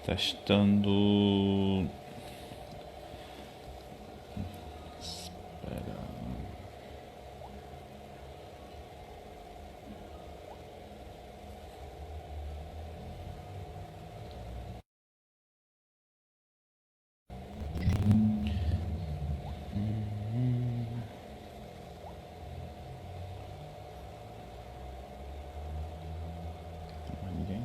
Testando. Ninguém.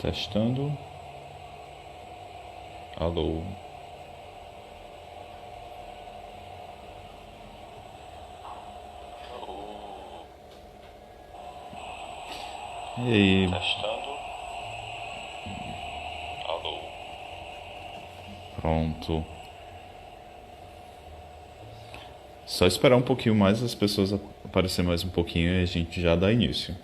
Testando. Alô. E aí? Testando. Alô. Pronto. Só esperar um pouquinho mais as pessoas aparecer mais um pouquinho e a gente já dá início.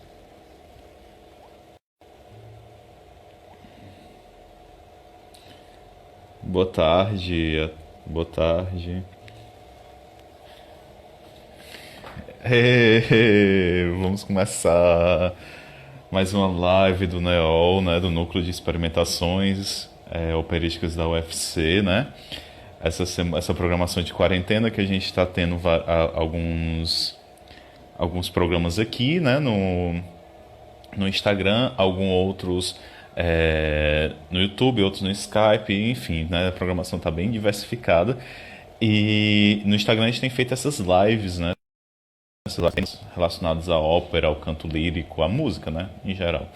Boa tarde. Boa tarde. Vamos começar mais uma live do NEOL, né, do Núcleo de Experimentações Operísticas da UFC, né? Essa programação de quarentena que a gente está tendo alguns programas aqui, né, no Instagram, alguns outros no YouTube, outros no Skype, enfim, né, a programação está bem diversificada. E no Instagram a gente tem feito essas lives, né, relacionadas à ópera, ao canto lírico, à música, né, em geral.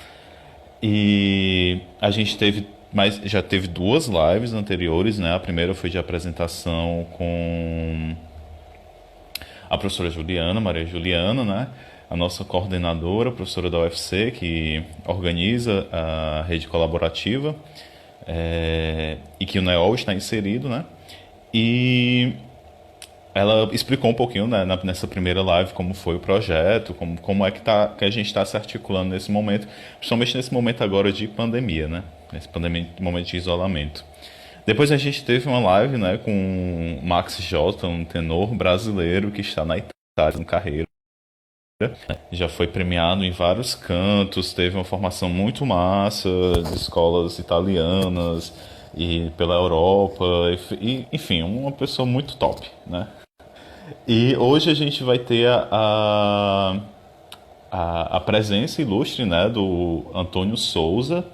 E a gente teve, mas já teve duas lives anteriores, né? A primeira foi de apresentação com a professora Juliana, Maria Juliana, né? A nossa coordenadora, professora da UFC, que organiza a rede colaborativa e que o NEOL está inserido, né? E ela explicou um pouquinho, né, nessa primeira live como foi o projeto, como é que a gente está se articulando nesse momento, principalmente nesse momento agora de pandemia, né? Nesse momento de isolamento. Depois a gente teve uma live, né, com o Max J, um tenor brasileiro que está na Itália, no carreira. Já foi premiado em vários cantos, teve uma formação muito massa de escolas italianas e pela Europa, enfim, uma pessoa muito top, né? E hoje a gente vai ter a presença ilustre, né, do Antônio Souza.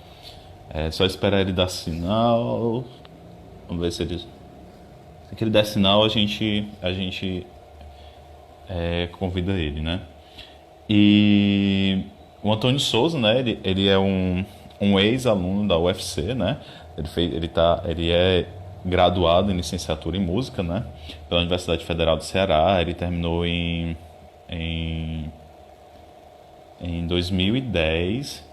É só esperar ele dar sinal. Vamos ver se ele. Se ele der sinal, a gente convida ele, né? E o Antônio Souza, né, ele é um ex-aluno da UFC, né? Ele é graduado em licenciatura em música, né? Pela Universidade Federal do Ceará. Ele terminou em, em 2010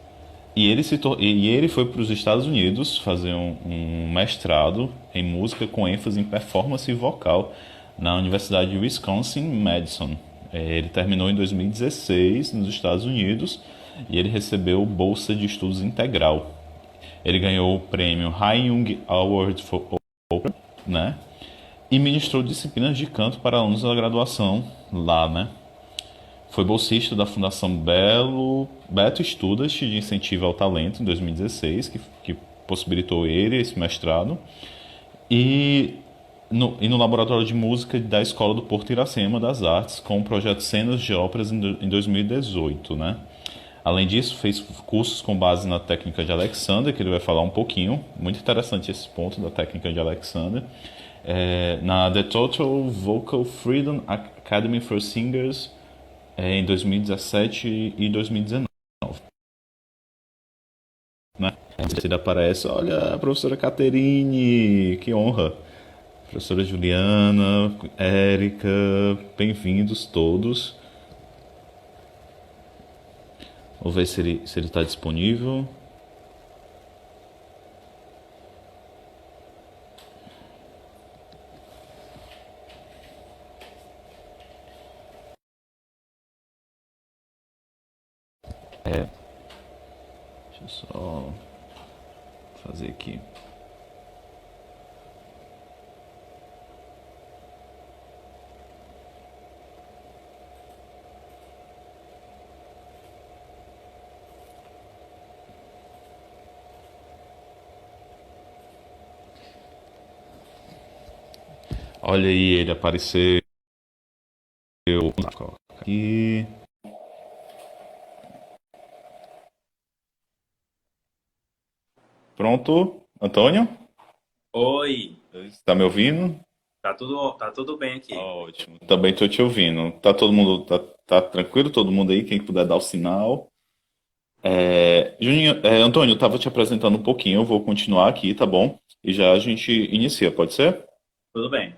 e ele foi para os Estados Unidos fazer um mestrado em música com ênfase em performance vocal na Universidade de Wisconsin-Madison. Ele terminou em 2016 nos Estados Unidos e ele recebeu bolsa de estudos integral. Ele ganhou o prêmio High Young Award for Opera, né? E ministrou disciplinas de canto para alunos da graduação lá, né? Foi bolsista da Fundação Beto Estudas de Incentivo ao Talento em 2016, que possibilitou ele esse mestrado. E no Laboratório de Música da Escola do Porto Iracema das Artes, com o projeto Cenas de Óperas em 2018, né? Além disso, fez cursos com base na técnica de Alexander, que ele vai falar um pouquinho. Muito interessante esse ponto da técnica de Alexander. Na The Total Vocal Freedom Academy for Singers em 2017 e 2019. Né? Ele aparece, olha, a professora Caterine, que honra. Professora Juliana, Érica, bem-vindos todos. Vou ver se ele está disponível. Deixa eu só fazer aqui. Olha aí, ele apareceu. Aqui. Pronto, Antônio? Oi, Está me ouvindo? tá tudo bem aqui. Ótimo. Também estou te ouvindo. Tá todo mundo tá tranquilo? Todo mundo aí? Quem puder dar o sinal. Juninho, Antônio, eu estava te apresentando um pouquinho. Eu vou continuar aqui, tá bom? E já a gente inicia, pode ser? Tudo bem.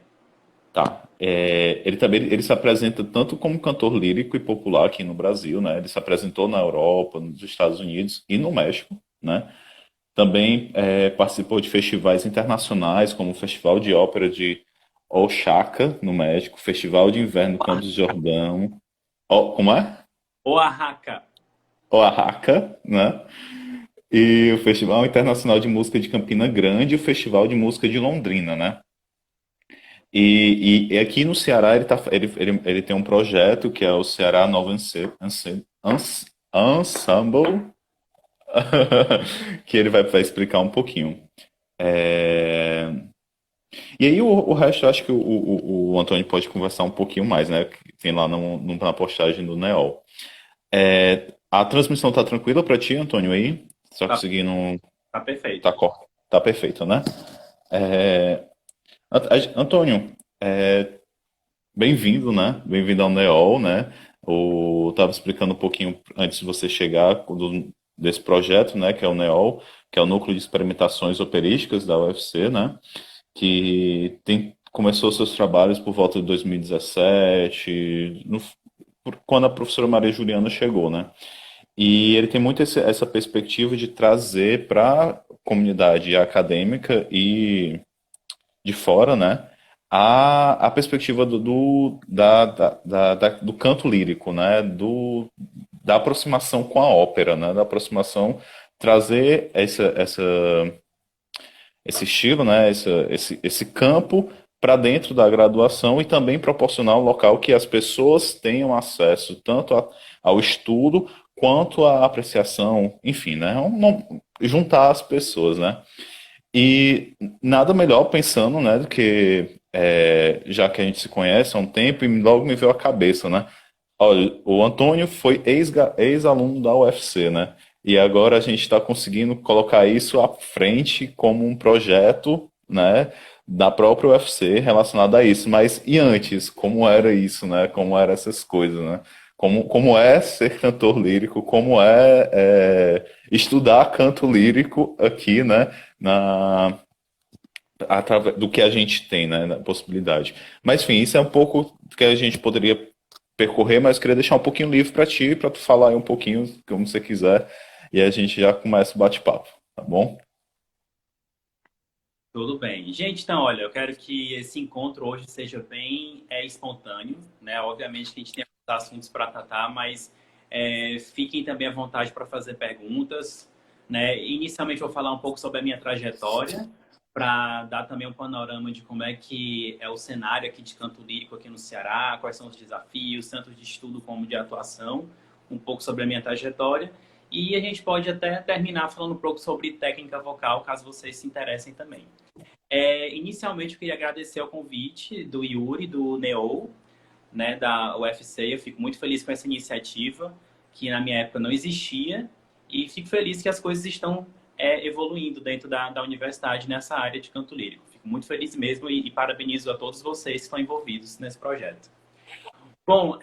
Tá. Ele também ele se apresenta tanto como cantor lírico e popular aqui no Brasil, né? Ele se apresentou na Europa, nos Estados Unidos e no México, né? Também participou de festivais internacionais, como o Festival de Ópera de Oaxaca, no México, Festival de Inverno Campos do Jordão. Como é? Oaxaca. Oaxaca, né? E o Festival Internacional de Música de Campina Grande e o Festival de Música de Londrina, né? E aqui no Ceará ele tem um projeto que é o Ceará Nova Ensemble, que ele vai explicar um pouquinho. É, E aí o resto eu acho que o Antônio pode conversar um pouquinho mais, né? Que tem lá na postagem do Neol. A transmissão tá tranquila para ti, Antônio, aí? Só Tá, conseguindo. tá perfeito. Tá, tá perfeito, né? Antônio, bem-vindo, né? Bem-vindo ao NEOL, né? Eu tava explicando um pouquinho antes de você chegar desse projeto, né? Que é o NEOL, que é o Núcleo de Experimentações Operísticas da UFC, né? Começou seus trabalhos por volta de 2017, quando a professora Maria Juliana chegou, né? E ele tem muito essa perspectiva de trazer para a comunidade acadêmica e de fora, né? A perspectiva do canto lírico, né? Da aproximação com a ópera, né? Da aproximação, trazer esse estilo, né? Esse campo para dentro da graduação e também proporcionar um local que as pessoas tenham acesso tanto ao estudo quanto à apreciação, enfim, né? Juntar as pessoas, né? E nada melhor pensando, né, do que já que a gente se conhece há um tempo e logo me veio à cabeça, né? Olha, o Antônio foi ex-aluno da UFC, né? E agora a gente está conseguindo colocar isso à frente como um projeto, né, da própria UFC relacionado a isso. Mas e antes, como era isso, né? Como eram essas coisas, né? Como é ser cantor lírico, como estudar canto lírico aqui, né? Na, através do que a gente tem, né, na possibilidade. Mas enfim, isso é um pouco do que a gente poderia percorrer, mas eu queria deixar um pouquinho livre para ti, para tu falar aí um pouquinho como você quiser, e a gente já começa o bate-papo, tá bom? Tudo bem. Gente, então, olha, eu quero que esse encontro hoje seja bem espontâneo, né? Obviamente que a gente tem muitos assuntos para tratar, mas fiquem também à vontade para fazer perguntas, né? Inicialmente eu vou falar um pouco sobre a minha trajetória, para dar também um panorama de como é que é o cenário aqui de canto lírico aqui no Ceará, quais são os desafios, tanto de estudo como de atuação, um pouco sobre a minha trajetória. E a gente pode até terminar falando um pouco sobre técnica vocal, caso vocês se interessem também. Inicialmente, eu queria agradecer o convite do Yuri, do NEO, né, da UFC. Eu fico muito feliz com essa iniciativa, que na minha época não existia, e fico feliz que as coisas estão evoluindo dentro da universidade nessa área de canto lírico. Fico muito feliz mesmo e parabenizo a todos vocês que estão envolvidos nesse projeto. Bom,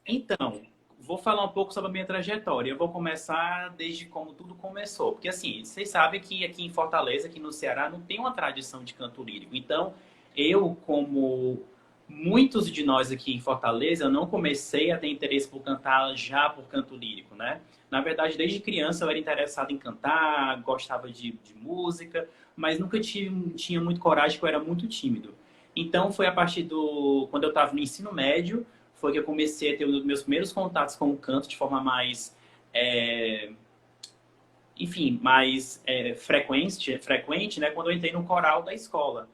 então, vou falar um pouco sobre a minha trajetória. Eu vou começar desde como tudo começou. Porque, assim, vocês sabem que aqui em Fortaleza, aqui no Ceará, não tem uma tradição de canto lírico. Então, eu, como muitos de nós aqui em Fortaleza, eu não comecei a ter interesse por cantar já por canto lírico, né? Na verdade, desde criança eu era interessado em cantar, gostava de música, mas nunca tinha muito coragem, porque eu era muito tímido. Então, foi a partir quando eu estava no ensino médio, foi que eu comecei a ter os meus primeiros contatos com o canto de forma mais enfim, mais frequente, né, quando eu entrei no coral da escola.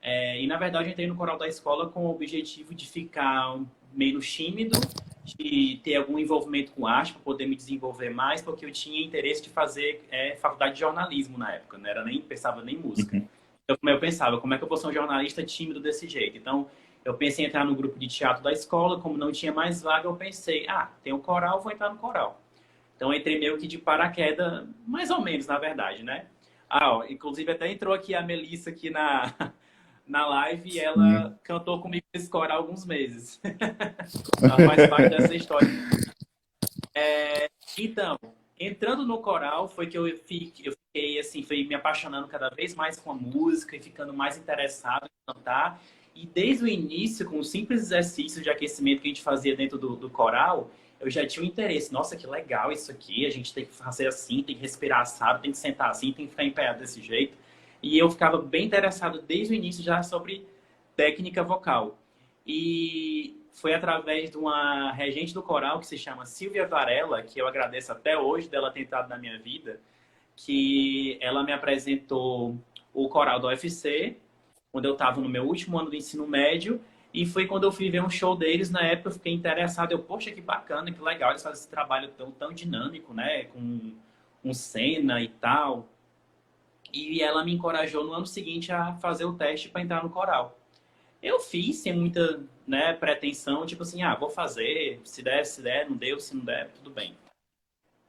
E, na verdade, eu entrei no coral da escola com o objetivo de ficar menos tímido, de ter algum envolvimento com arte, para poder me desenvolver mais, porque eu tinha interesse de fazer faculdade de jornalismo na época, não era nem, pensava nem em música. Uhum. Então, como eu pensava, como é que eu vou ser um jornalista tímido desse jeito? Então, eu pensei em entrar no grupo de teatro da escola, como não tinha mais vaga, eu pensei, tem um coral, vou entrar no coral. Então, eu entrei meio que de paraquedas, mais ou menos, na verdade, né? Inclusive até entrou aqui a Melissa aqui na live e ela Sim. cantou comigo nesse coral há alguns meses. Ela faz parte dessa história. Então, entrando no coral, foi que eu fiquei assim, fui me apaixonando cada vez mais com a música e ficando mais interessado em cantar. E desde o início, com os simples exercícios de aquecimento que a gente fazia dentro do coral, eu já tinha um interesse. Nossa, que legal isso aqui, a gente tem que fazer assim, tem que respirar assado, tem que sentar assim, tem que ficar em pé desse jeito. E eu ficava bem interessado desde o início já sobre técnica vocal. E foi através de uma regente do coral que se chama Silvia Varela, que eu agradeço até hoje dela ter entrado na minha vida, que ela me apresentou o coral do UFC, quando eu estava no meu último ano do ensino médio, e foi quando eu fui ver um show deles, na época eu fiquei interessado, poxa, que bacana, que legal, eles fazem esse trabalho tão dinâmico, né, com cena e tal. E ela me encorajou no ano seguinte a fazer o teste para entrar no coral. Eu fiz sem muita, né, pretensão, tipo assim, vou fazer, se der, não deu, se não der, tudo bem.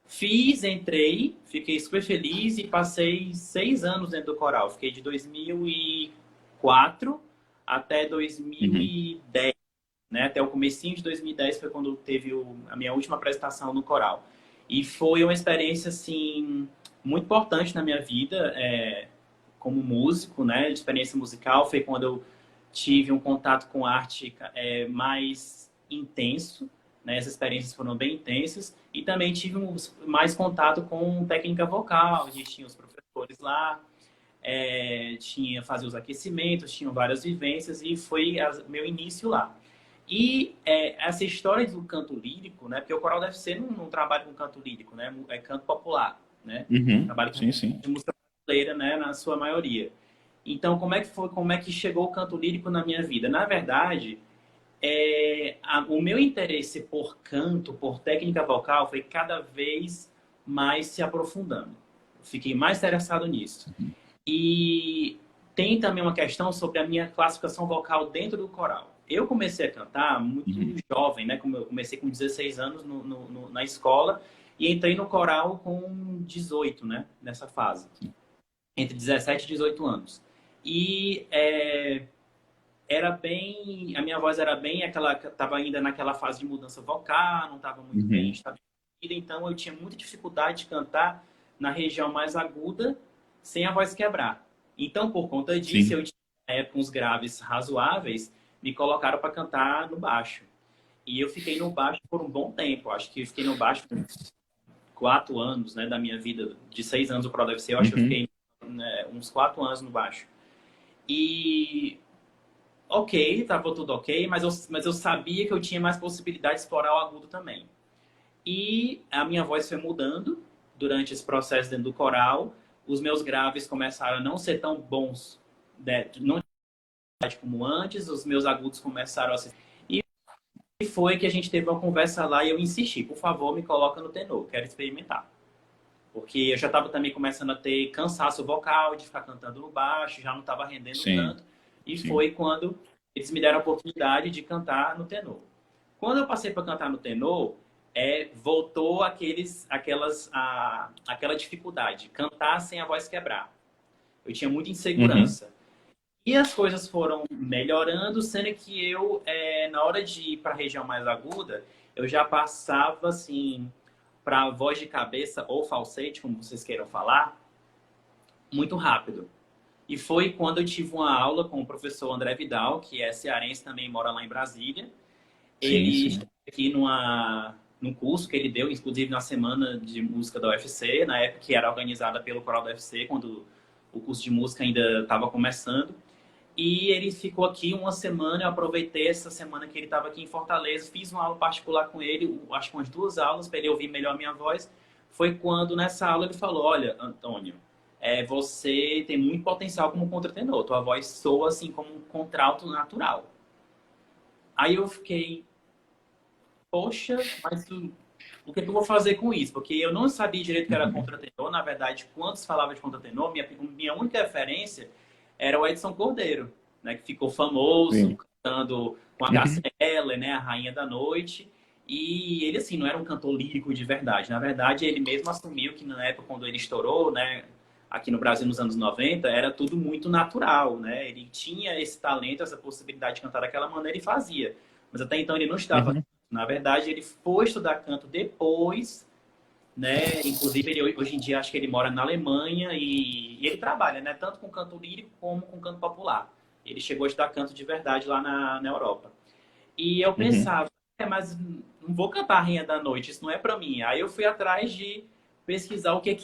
Fiz, entrei, fiquei super feliz e passei 6 anos dentro do coral. Fiquei de 2004 até Uhum. 2010, né? Até o comecinho de 2010 foi quando teve a minha última apresentação no coral. E foi uma experiência, assim, muito importante na minha vida, como músico, né? Experiência musical foi quando eu tive um contato com arte mais intenso, né? Essas experiências foram bem intensas. E também tive mais contato com técnica vocal. A gente tinha os professores lá, fazia os aquecimentos, tinham várias vivências e foi meu início lá. E essa história do canto lírico, né? Porque o coral deve ser não trabalha com canto lírico, né? É canto popular, né? Uhum. Trabalha com Sim, sim. música brasileira, né? Na sua maioria. Então, como é que foi, como é que chegou o canto lírico na minha vida? Na verdade, o meu interesse por canto, por técnica vocal, foi cada vez mais se aprofundando. Fiquei mais interessado nisso. E tem também uma questão sobre a minha classificação vocal dentro do coral. Eu comecei a cantar muito Uhum. jovem, né? Como eu comecei com 16 anos na escola e entrei no coral com 18, né? Nessa fase. Entre 17 e 18 anos. E era bem, a minha voz era bem aquela, estava ainda naquela fase de mudança vocal, não estava muito bem Uhum. estabelecida, então eu tinha muita dificuldade de cantar na região mais aguda sem a voz quebrar. Então, por conta disso, Sim. eu tinha na época uns graves razoáveis, me colocaram para cantar no baixo. E eu fiquei no baixo por um bom tempo. Acho que eu fiquei no baixo por 4 anos, né, da minha vida, de 6 anos o Pro deve ser, eu acho que eu Uhum. fiquei, né, uns 4 anos no baixo. E ok, tava tudo ok, mas eu sabia que eu tinha mais possibilidade de explorar o agudo também. E a minha voz foi mudando durante esse processo dentro do coral. Os meus graves começaram a não ser tão bons, né, não como antes, os meus agudos começaram a ser. E foi que a gente teve uma conversa lá e eu insisti, por favor, me coloca no tenor, quero experimentar. Porque eu já estava também começando a ter cansaço vocal de ficar cantando no baixo, já não estava rendendo Sim. tanto. E Sim. foi quando eles me deram a oportunidade de cantar no tenor. Quando eu passei para cantar no tenor, voltou aquela dificuldade, cantar sem a voz quebrar. Eu tinha muita Uhum. insegurança. E as coisas foram melhorando, sendo que eu, na hora de ir para a região mais aguda, eu já passava assim para voz de cabeça ou falsete, como vocês queiram falar, muito rápido. E foi quando eu tive uma aula com o professor André Vidal, que é cearense também, mora lá em Brasília. Sim, Ele sim. esteve aqui num curso que ele deu, inclusive na semana de música da UFC, na época que era organizada pelo coral da UFC, quando o curso de música ainda estava começando. E ele ficou aqui uma semana, eu aproveitei essa semana que ele estava aqui em Fortaleza, fiz uma aula particular com ele, acho que umas 2 aulas, para ele ouvir melhor a minha voz. foi quando nessa aula ele falou, olha, Antônio, você tem muito potencial como contratenor, tua voz soa assim como um contralto natural. Aí eu fiquei, poxa, mas o que é que eu vou fazer com isso? Porque eu não sabia direito que era Uhum. contratenor. Na verdade, quando se falava de contratenor, minha única referência era o Edson Cordeiro, né? Que ficou famoso Sim. cantando com a Cássia Uhum. Eller, né? A Rainha da Noite. E ele, assim, não era um cantor lírico de verdade. Na verdade, ele mesmo assumiu que na época, quando ele estourou, né? Aqui no Brasil, nos anos 90, era tudo muito natural, né? Ele tinha esse talento, essa possibilidade de cantar daquela maneira e fazia. Mas até então ele não estava. Uhum. Na verdade, ele foi estudar canto depois, né? Inclusive, ele, hoje em dia, acho que ele mora na Alemanha e ele trabalha, né? Tanto com canto lírico como com canto popular. Ele chegou a estudar canto de verdade lá na Europa. E eu Uhum. pensava, mas não vou cantar a Rainha da Noite, isso não é para mim. Aí eu fui atrás de pesquisar o que é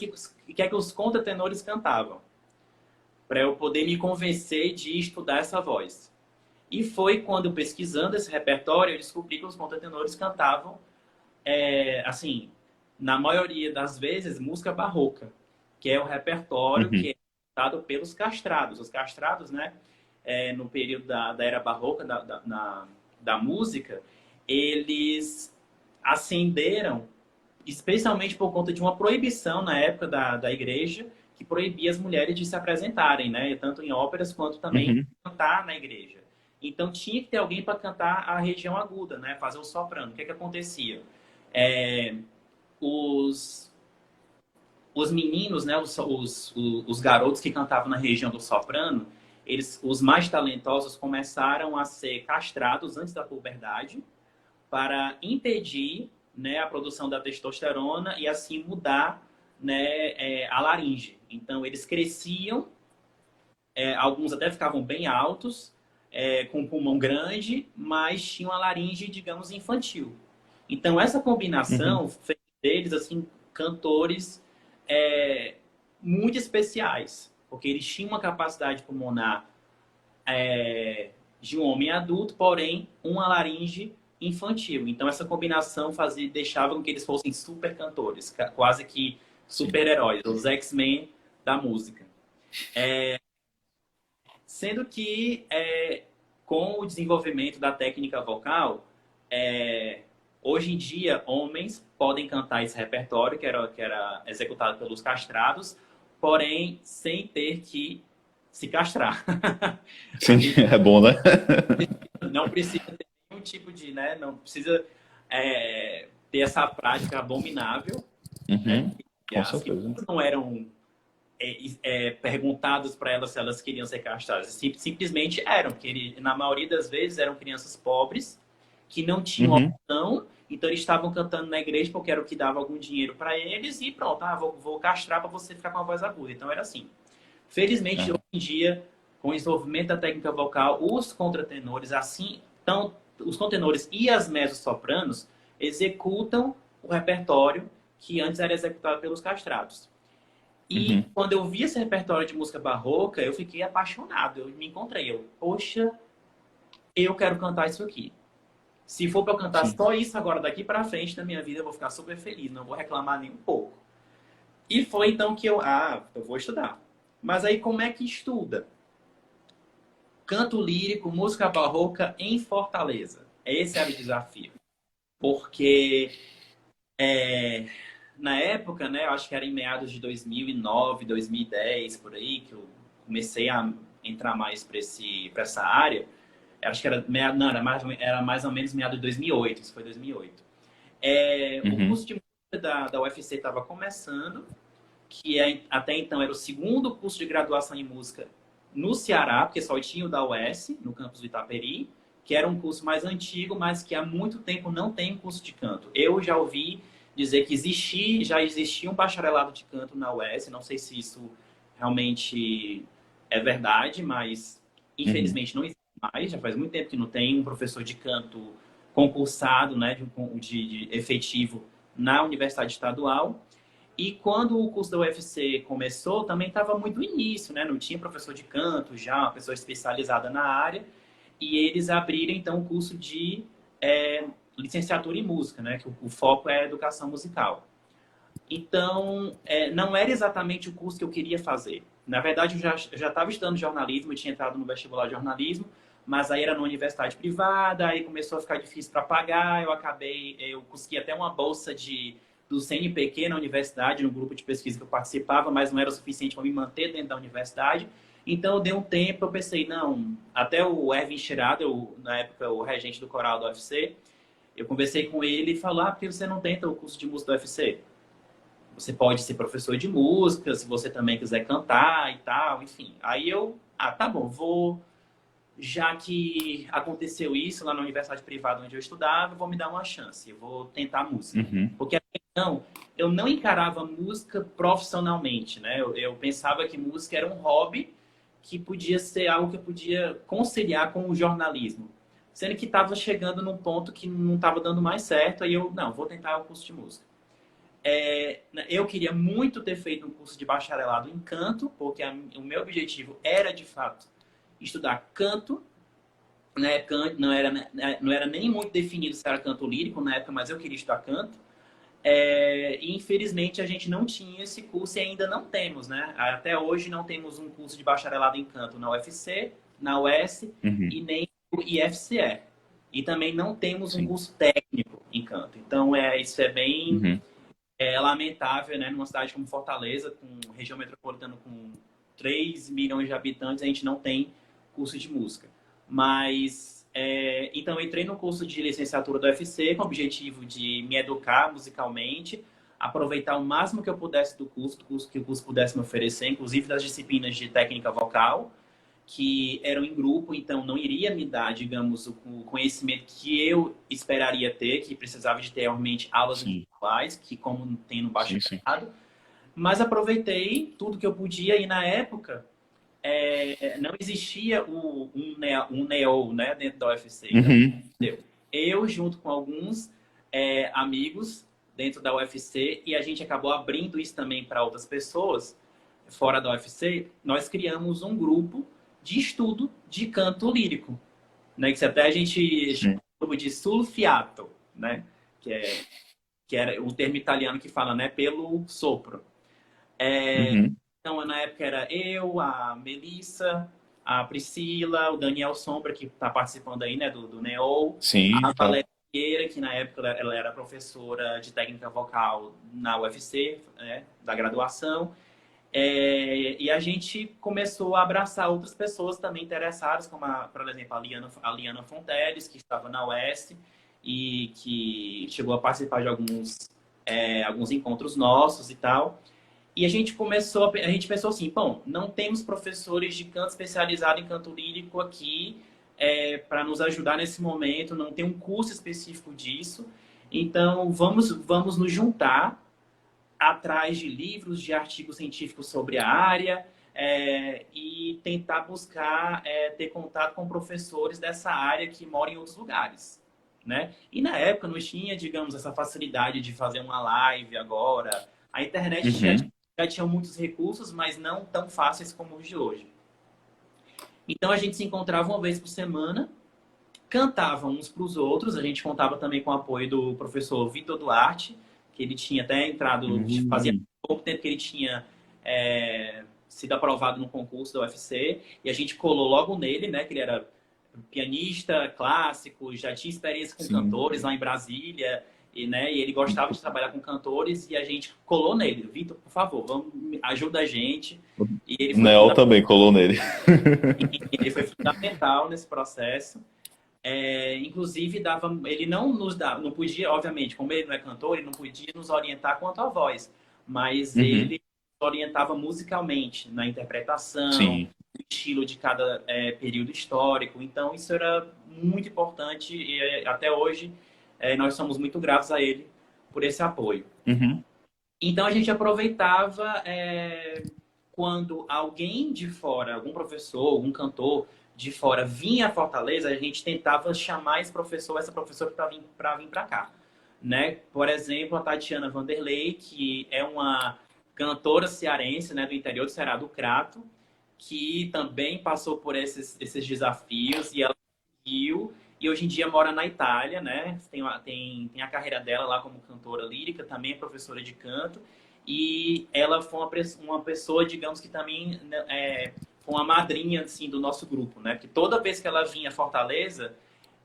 que os contratenores cantavam, para eu poder me convencer de estudar essa voz. E foi quando, pesquisando esse repertório, eu descobri que os contratenores cantavam assim, na maioria das vezes, música barroca, que é o repertório que Uhum. é cantado pelos castrados. Os castrados, né, no período da era barroca da música, eles ascenderam, especialmente por conta de uma proibição na época da igreja, que proibia as mulheres de se apresentarem, né, tanto em óperas quanto também Uhum. cantar na igreja. Então tinha que ter alguém para cantar a região aguda, né, fazer o soprano. O que acontecia? É, os, os meninos, né, os garotos que cantavam na região do soprano, os mais talentosos começaram a ser castrados antes da puberdade para impedir, né, a produção da testosterona e assim mudar, né, a laringe. Então eles cresciam, alguns até ficavam bem altos, com um pulmão grande, mas tinham a laringe, digamos, infantil. Então essa Uhum. combinação fez deles assim cantores é, muito especiais, porque eles tinham uma capacidade pulmonar de um homem adulto, porém uma laringe infantil. Então essa combinação deixava com que eles fossem super cantores, quase que Sim. super-heróis, os X-Men da música. Sendo que com o desenvolvimento da técnica vocal, é, hoje em dia homens podem cantar esse repertório que era executado pelos castrados, porém sem ter que se castrar. A Sim, gente é bom, né? não precisa ter nenhum tipo de, né? Não precisa ter essa prática abominável, né? Uhum. Que Com as certeza. crianças não eram perguntados para elas se elas queriam ser castradas. Simplesmente eram, porque na maioria das vezes eram crianças pobres que não tinham Uhum. opção, então eles estavam cantando na igreja porque era o que dava algum dinheiro para eles e pronto, vou castrar para você ficar com a voz aguda. Então era assim. Felizmente, hoje É. em dia, com o desenvolvimento da técnica vocal, os contratenores, assim, então, os contratenores e as mezzo-sopranos executam o repertório que antes era executado pelos castrados. E Uhum. quando eu vi esse repertório de música barroca, eu fiquei apaixonado. Eu me encontrei. Poxa, eu quero cantar isso aqui. Se for para eu cantar Sim. só isso agora, daqui para frente na minha vida, eu vou ficar super feliz. Não vou reclamar nem um pouco. E foi então que eu vou estudar. Mas aí como é que estuda? Canto lírico, música barroca em Fortaleza. Esse era o desafio. Porque na época, né, eu acho que era em meados de 2009, 2010, por aí, que eu comecei a entrar mais para essa área. Eu acho que não, era mais ou menos meados de 2008, isso foi 2008. O Uhum. curso de música da UFC estava começando, até então era o segundo curso de graduação em música no Ceará, porque só tinha o da UES, no campus do Itaperi, que era um curso mais antigo, mas que há muito tempo não tem um curso de canto. Eu já ouvi dizer que já existia um bacharelado de canto na UES, não sei se isso realmente é verdade, mas Uhum. infelizmente não existe mais, já faz muito tempo que não tem um professor de canto concursado, né, de efetivo na Universidade Estadual. E quando o curso da UFC começou, também estava muito no início, né? Não tinha professor de canto já, uma pessoa especializada na área. E eles abriram, então, o curso de licenciatura em música, né? Que o foco é a educação musical. Então, não era exatamente o curso que eu queria fazer. Na verdade, eu já estava estudando jornalismo, eu tinha entrado no vestibular de jornalismo, mas aí era numa universidade privada, aí começou a ficar difícil para pagar, eu consegui até uma bolsa do CNPq na universidade, no grupo de pesquisa que eu participava, mas não era o suficiente para me manter dentro da universidade. Então, eu dei um tempo, eu pensei, não, até o Erwin Schrader, na época o regente do coral do UFC, eu conversei com ele e falou, por que você não tenta o curso de música do UFC? Você pode ser professor de música, se você também quiser cantar e tal, enfim. Aí tá bom, já que aconteceu isso lá na universidade privada onde eu estudava, vou me dar uma chance, eu vou tentar música. Uhum. Porque até então, eu não encarava música profissionalmente, né? Eu pensava que música era um hobby que podia ser algo que eu podia conciliar com o jornalismo. Sendo que estava chegando num ponto que não estava dando mais certo, aí não, vou tentar o curso de música. Eu queria muito ter feito um curso de bacharelado em canto, porque o meu objetivo era, de fato, estudar canto. Na época não era nem muito definido se era canto lírico na época, mas eu queria estudar canto. E infelizmente a gente não tinha esse curso e ainda não temos, né? Até hoje não temos um curso de bacharelado em canto na UFC, na UES Uhum. e nem no IFCE. E também não temos um Sim. curso técnico em canto. Então, isso é bem Uhum. lamentável, né? Numa cidade como Fortaleza, com região metropolitana com 3 milhões de habitantes, a gente não tem curso de música. Mas, então, eu entrei no curso de licenciatura do UFC com o objetivo de me educar musicalmente, aproveitar o máximo que eu pudesse do curso que o curso pudesse me oferecer, inclusive das disciplinas de técnica vocal, que eram em grupo, então não iria me dar, digamos, o conhecimento que eu esperaria ter, que precisava de ter realmente aulas Sim. individuais, que como tem no Sim, sim. bacharelado, mas aproveitei tudo que eu podia e na época não existia um NEO, né, dentro da UFC. Então, Uhum. eu junto com alguns amigos dentro da UFC e a gente acabou abrindo isso também para outras pessoas fora da UFC, nós criamos um grupo de estudo de canto lírico, né? Que até a gente Sim. chama de sulfiato, né? Que, que era o termo italiano que fala, né? Pelo sopro. Uhum. Então, na época era eu, a Melissa, a Priscila, o Daniel Sombra, que está participando aí, né? Do NEO, Sim, a tá. Valéria Vieira, que na época ela era professora de técnica vocal na UFC, né? Da graduação. E a gente começou a abraçar outras pessoas também interessadas, como, por exemplo, a Liana Fonteles, que estava na UES e que chegou a participar de alguns encontros nossos e tal. E a gente pensou assim, bom, não temos professores de canto especializado em canto lírico aqui para nos ajudar nesse momento, não tem um curso específico disso. Então, vamos nos juntar atrás de livros, de artigos científicos sobre a área e tentar buscar ter contato com professores dessa área que moram em outros lugares, né? E na época não tinha, digamos, essa facilidade de fazer uma live agora. A internet Uhum. já tinha muitos recursos, mas não tão fáceis como os de hoje. Então a gente se encontrava uma vez por semana, cantava uns para os outros. A gente contava também com o apoio do professor Vitor Duarte, que ele tinha até entrado, fazia Uhum. pouco tempo que ele tinha sido aprovado no concurso da UFC, e a gente colou logo nele, né, que ele era pianista clássico, já tinha experiência com Sim. cantores lá em Brasília, e ele gostava de trabalhar com cantores, e a gente colou nele. Vitor, por favor, ajuda a gente. E O Neo também colou nele. ele foi fundamental nesse processo. Inclusive, ele não nos dava, não podia, obviamente, como ele não é cantor, ele não podia nos orientar quanto à voz, mas Uhum. ele orientava musicalmente, na interpretação, Sim. no estilo de cada período histórico. Então, isso era muito importante e até hoje nós somos muito gratos a ele por esse apoio. Uhum. Então, a gente aproveitava quando alguém de fora, algum professor, algum cantor de fora vinha a Fortaleza, a gente tentava chamar esse professor, essa professora para vir para cá, né? Por exemplo, a Tatiana Vanderlei, que é uma cantora cearense, né, do interior do Ceará, do Crato, que também passou por esses desafios e ela conseguiu. e hoje em dia mora na Itália, né? Tem a carreira dela lá como cantora lírica, também é professora de canto, e ela foi uma pessoa, digamos que também foi uma madrinha assim, do nosso grupo, né? Porque toda vez que ela vinha a Fortaleza,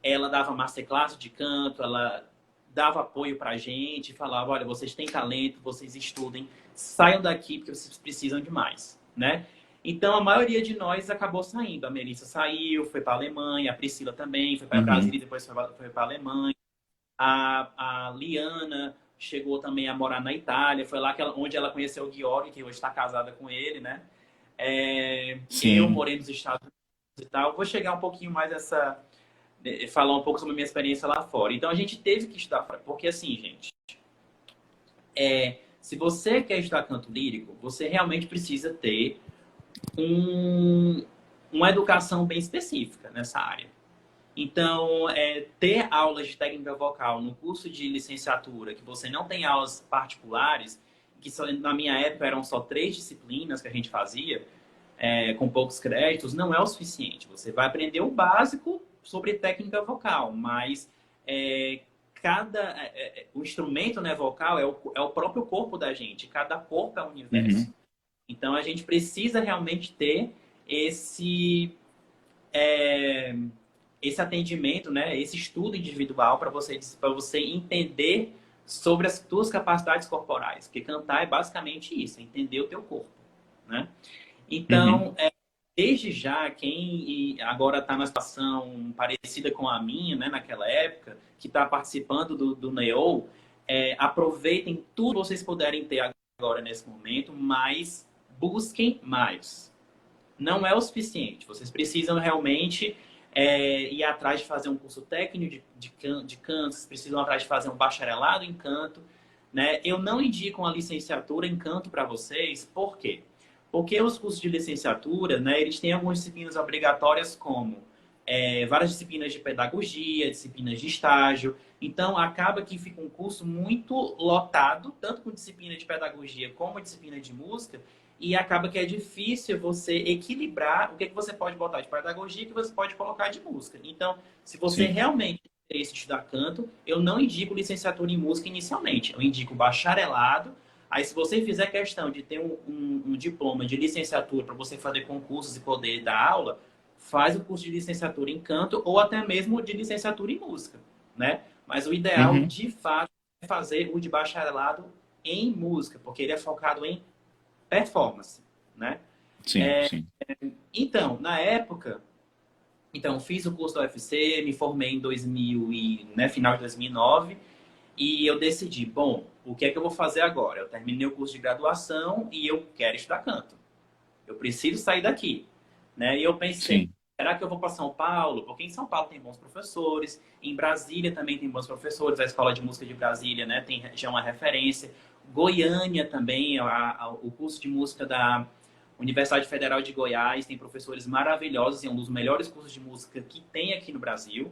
ela dava masterclass de canto, ela dava apoio pra gente, falava, olha, vocês têm talento, vocês estudem, saiam daqui porque vocês precisam de mais, né? Então, a maioria de nós acabou saindo. A Melissa saiu, foi para a Alemanha, a Priscila também foi para Uhum. Brasília e depois foi para a Alemanha. A Liana chegou também a morar na Itália, foi lá onde ela conheceu o Georg, que hoje está casada com ele, né? Eu Sim. morei nos Estados Unidos e tal. Vou chegar um pouquinho mais falar um pouco sobre a minha experiência lá fora. Então, a gente teve que estudar fora, porque assim, gente, se você quer estudar canto lírico, você realmente precisa ter um, uma educação bem específica nessa área. Então, ter aulas de técnica vocal no curso de licenciatura, que você não tem aulas particulares, que na minha época eram só 3 disciplinas que a gente fazia, com poucos créditos, não é o suficiente. Você vai aprender o básico sobre técnica vocal, mas o instrumento, né, vocal é o próprio corpo da gente, cada corpo é um universo. Uhum. Então, a gente precisa realmente ter é, esse atendimento, né, esse estudo individual para você entender sobre as suas capacidades corporais. Porque cantar é basicamente isso, entender o teu corpo, né? Uhum. Então, desde já, quem agora está numa situação parecida com a minha, né, naquela época, que está participando do NEO, aproveitem tudo que vocês puderem ter agora nesse momento, mas busquem mais. Não é o suficiente. Vocês precisam realmente ir atrás de fazer um curso técnico de canto, vocês precisam atrás de fazer um bacharelado em canto, né? Eu não indico uma licenciatura em canto para vocês, por quê? Porque os cursos de licenciatura, né, eles têm algumas disciplinas obrigatórias, como várias disciplinas de pedagogia, disciplinas de estágio. Então, acaba que fica um curso muito lotado, tanto com disciplina de pedagogia como disciplina de música, e acaba que é difícil você equilibrar o que você pode botar de pedagogia e o que você pode colocar de música. Então, se você Sim. realmente tem interesse em estudar canto, eu não indico licenciatura em música inicialmente. Eu indico bacharelado. Aí, se você fizer questão de ter um diploma de licenciatura para você fazer concursos e poder dar aula, faz o curso de licenciatura em canto ou até mesmo de licenciatura em música, né? Mas o ideal, Uhum. de fato, é fazer o de bacharelado em música, porque ele é focado em performance, né? Sim, sim. Então, na época, fiz o curso da UFC, me formei em 2000 né, final de 2009, e eu decidi, bom, o que é que eu vou fazer agora? Eu terminei o curso de graduação e eu quero estudar canto. Eu preciso sair daqui, né? E eu pensei, Sim. será que eu vou para São Paulo? Porque em São Paulo tem bons professores, em Brasília também tem bons professores, a Escola de Música de Brasília, né, já é uma referência. Goiânia também, o curso de música da Universidade Federal de Goiás tem professores maravilhosos, é um dos melhores cursos de música que tem aqui no Brasil.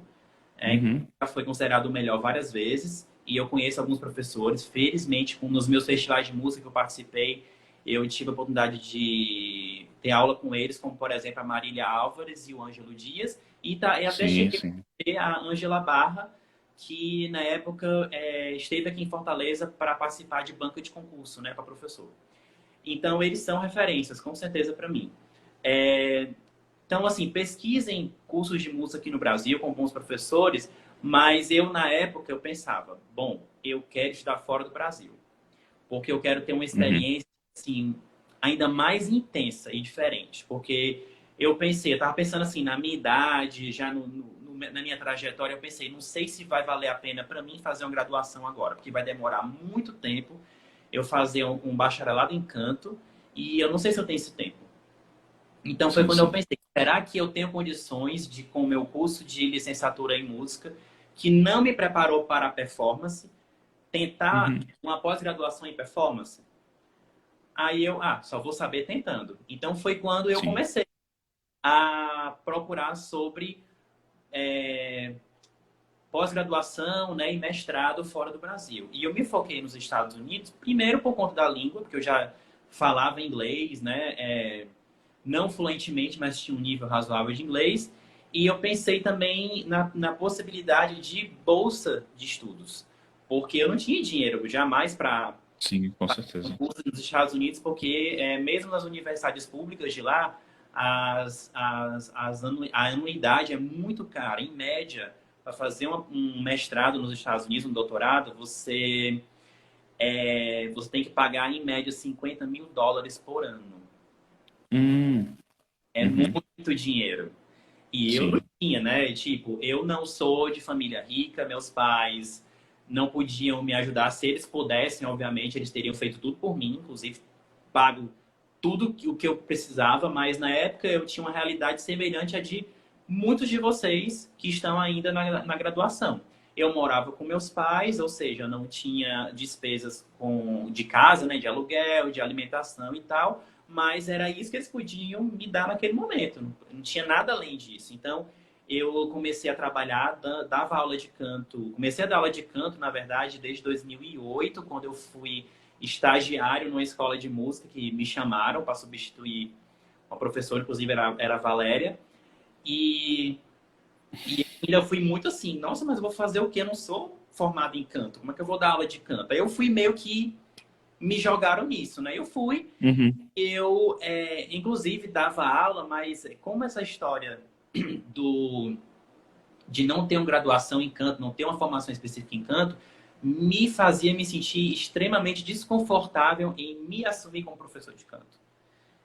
Uhum. Já foi considerado o melhor várias vezes, e eu conheço alguns professores. Felizmente, nos meus festivais de música que eu participei, eu tive a oportunidade de ter aula com eles, como, por exemplo, a Marília Álvares e o Ângelo Dias, e até Sim, cheguei a sim. ter a Ângela Barra, que na época esteve aqui em Fortaleza para participar de banca de concurso, né, para professor. Então, eles são referências, com certeza, para mim. É, então, assim, pesquisem cursos de música aqui no Brasil com bons professores, mas eu, na época, eu pensava, bom, eu quero estudar fora do Brasil, porque eu quero ter uma Uhum. experiência, assim, ainda mais intensa e diferente, porque eu estava pensando assim, na minha idade, já na minha trajetória, eu pensei, não sei se vai valer a pena para mim fazer uma graduação agora, porque vai demorar muito tempo eu fazer um bacharelado em canto, e eu não sei se eu tenho esse tempo. Então foi Sim, quando eu sim. pensei, será que eu tenho condições de, com o meu curso de licenciatura em música, que não me preparou para a performance, tentar Uhum. uma pós-graduação em performance? Aí eu, só vou saber tentando. Então foi quando eu Sim. comecei a procurar sobre é, pós-graduação, né, e mestrado fora do Brasil. E eu me foquei nos Estados Unidos, primeiro por conta da língua, porque eu já falava inglês, né, não fluentemente, mas tinha um nível razoável de inglês. E eu pensei também na possibilidade de bolsa de estudos, porque eu não tinha dinheiro jamais para Sim, com certeza. curso nos Estados Unidos, porque mesmo nas universidades públicas de lá, a anuidade é muito cara. Em média, para fazer um mestrado nos Estados Unidos, um doutorado, você tem que pagar, em média, US$ 50.000 por ano. Hum, É uhum, muito dinheiro. E eu não sim, tinha, né? Tipo, eu não sou de família rica, meus pais não podiam me ajudar. Se eles pudessem, obviamente, eles teriam feito tudo por mim, inclusive pago tudo o que eu precisava, mas na época eu tinha uma realidade semelhante à de muitos de vocês que estão ainda na graduação. Eu morava com meus pais, ou seja, eu não tinha despesas de casa, né, de aluguel, de alimentação e tal, mas era isso que eles podiam me dar naquele momento. Não tinha nada além disso. Então, eu comecei a trabalhar, dava aula de canto. Comecei a dar aula de canto, na verdade, desde 2008, quando eu fui estagiário numa escola de música que me chamaram para substituir uma professora, inclusive era a Valéria. E, e ainda fui muito assim, nossa, mas eu vou fazer o quê? Eu não sou formado em canto. Como é que eu vou dar aula de canto? Aí eu fui meio que me jogaram nisso, né? Eu fui, uhum, inclusive, dava aula, mas como essa história do, de não ter uma graduação em canto, não ter uma formação específica em canto, me fazia me sentir extremamente desconfortável em me assumir como professor de canto.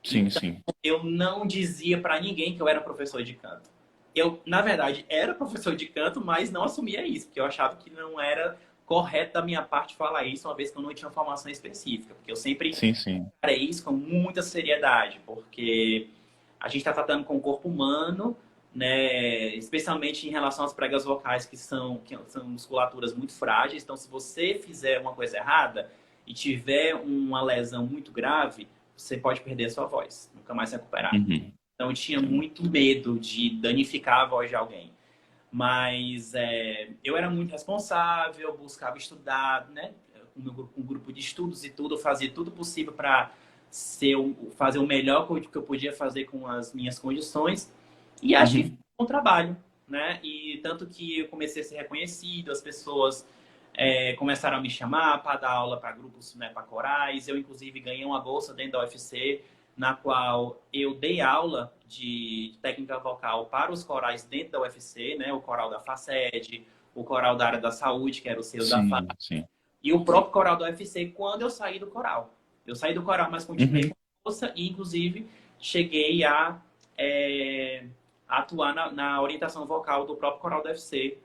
sim, Então, sim, eu não dizia para ninguém que eu era professor de canto. Eu, na verdade, era professor de canto, mas não assumia isso, porque eu achava que não era correto da minha parte falar isso, uma vez que eu não tinha formação específica. Porque eu sempre sim, sim, encarei isso com muita seriedade, porque a gente está tratando com o corpo humano, né? Especialmente em relação às pregas vocais, que são musculaturas muito frágeis. Então, se você fizer uma coisa errada e tiver uma lesão muito grave, você pode perder a sua voz, nunca mais se recuperar. uhum, Então, eu tinha sim, muito medo de danificar a voz de alguém. Mas eu era muito responsável, buscava estudar, né? Com um grupo de estudos e tudo, eu fazia tudo possível para fazer o melhor que eu podia fazer com as minhas condições. E acho que foi uhum, um bom trabalho, né? E tanto que eu comecei a ser reconhecido, as pessoas começaram a me chamar para dar aula para grupos, né, para corais. Eu, inclusive, ganhei uma bolsa dentro da UFC, na qual eu dei aula de técnica vocal para os corais dentro da UFC, né? O coral da FACED, o coral da área da saúde, que era o selo da FA, sim, sim, e o próprio coral da UFC quando eu saí do coral. Eu saí do coral, mas continuei uhum, com bolsa e, inclusive, cheguei a atuar na orientação vocal do próprio coral da UFC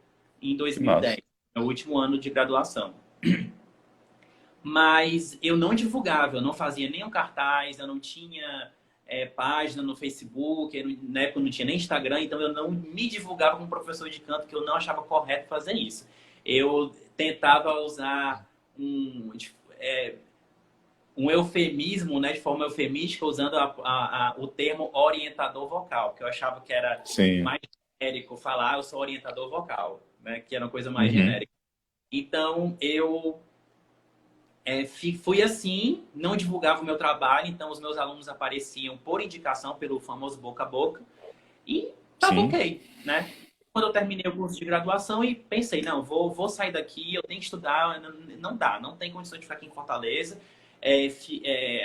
em que 2010, massa. no último ano de graduação. Mas eu não divulgava, eu não fazia nenhum cartaz, eu não tinha página no Facebook, na época eu não tinha nem Instagram, então eu não me divulgava como professor de canto, que eu não achava correto fazer isso. Eu tentava usar um, é, um eufemismo, né, de forma eufemística, usando o termo orientador vocal, porque eu achava que era Sim, mais genérico falar, eu sou orientador vocal, né, que era uma coisa mais uhum, genérica. Então, eu fui assim, não divulgava o meu trabalho, então os meus alunos apareciam por indicação pelo famoso boca a boca e tava sim, ok, né? Quando eu terminei o curso de graduação e pensei, não, vou sair daqui, eu tenho que estudar, não dá, não tem condição de ficar aqui em Fortaleza.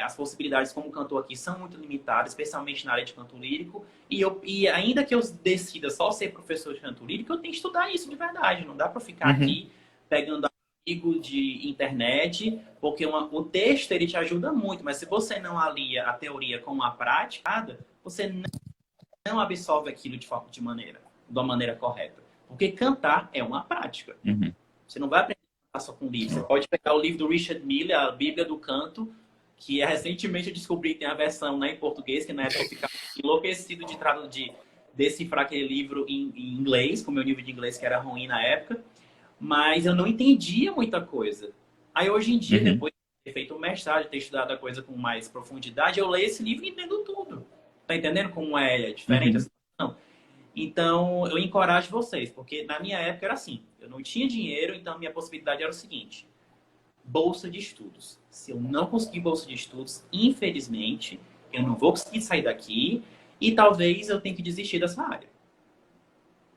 As possibilidades como cantor aqui são muito limitadas, especialmente na área de canto lírico. E ainda que eu decida só ser professor de canto lírico, eu tenho que estudar isso de verdade. Não dá para ficar uhum, aqui pegando artigo de internet, porque o texto ele te ajuda muito, mas se você não alia a teoria com a prática, você não absorve aquilo de uma maneira correta. Porque cantar é uma prática. uhum, Você não vai aprender a cantar só com livro. Você pode pegar o livro do Richard Miller, a Bíblia do Canto, que recentemente eu descobri que tem a versão, né, em português, que na época eu ficava enlouquecido de decifrar aquele livro em inglês, com o meu nível de inglês que era ruim na época, mas eu não entendia muita coisa. Aí hoje em dia, uhum, depois de ter feito o mestrado, de ter estudado a coisa com mais profundidade, eu leio esse livro e entendo tudo. Tá entendendo como é diferente a uhum, situação? Então, eu encorajo vocês, porque na minha época era assim, eu não tinha dinheiro, então a minha possibilidade era o seguinte, bolsa de estudos. Se eu não conseguir bolsa de estudos, infelizmente, eu não vou conseguir sair daqui e talvez eu tenha que desistir dessa área.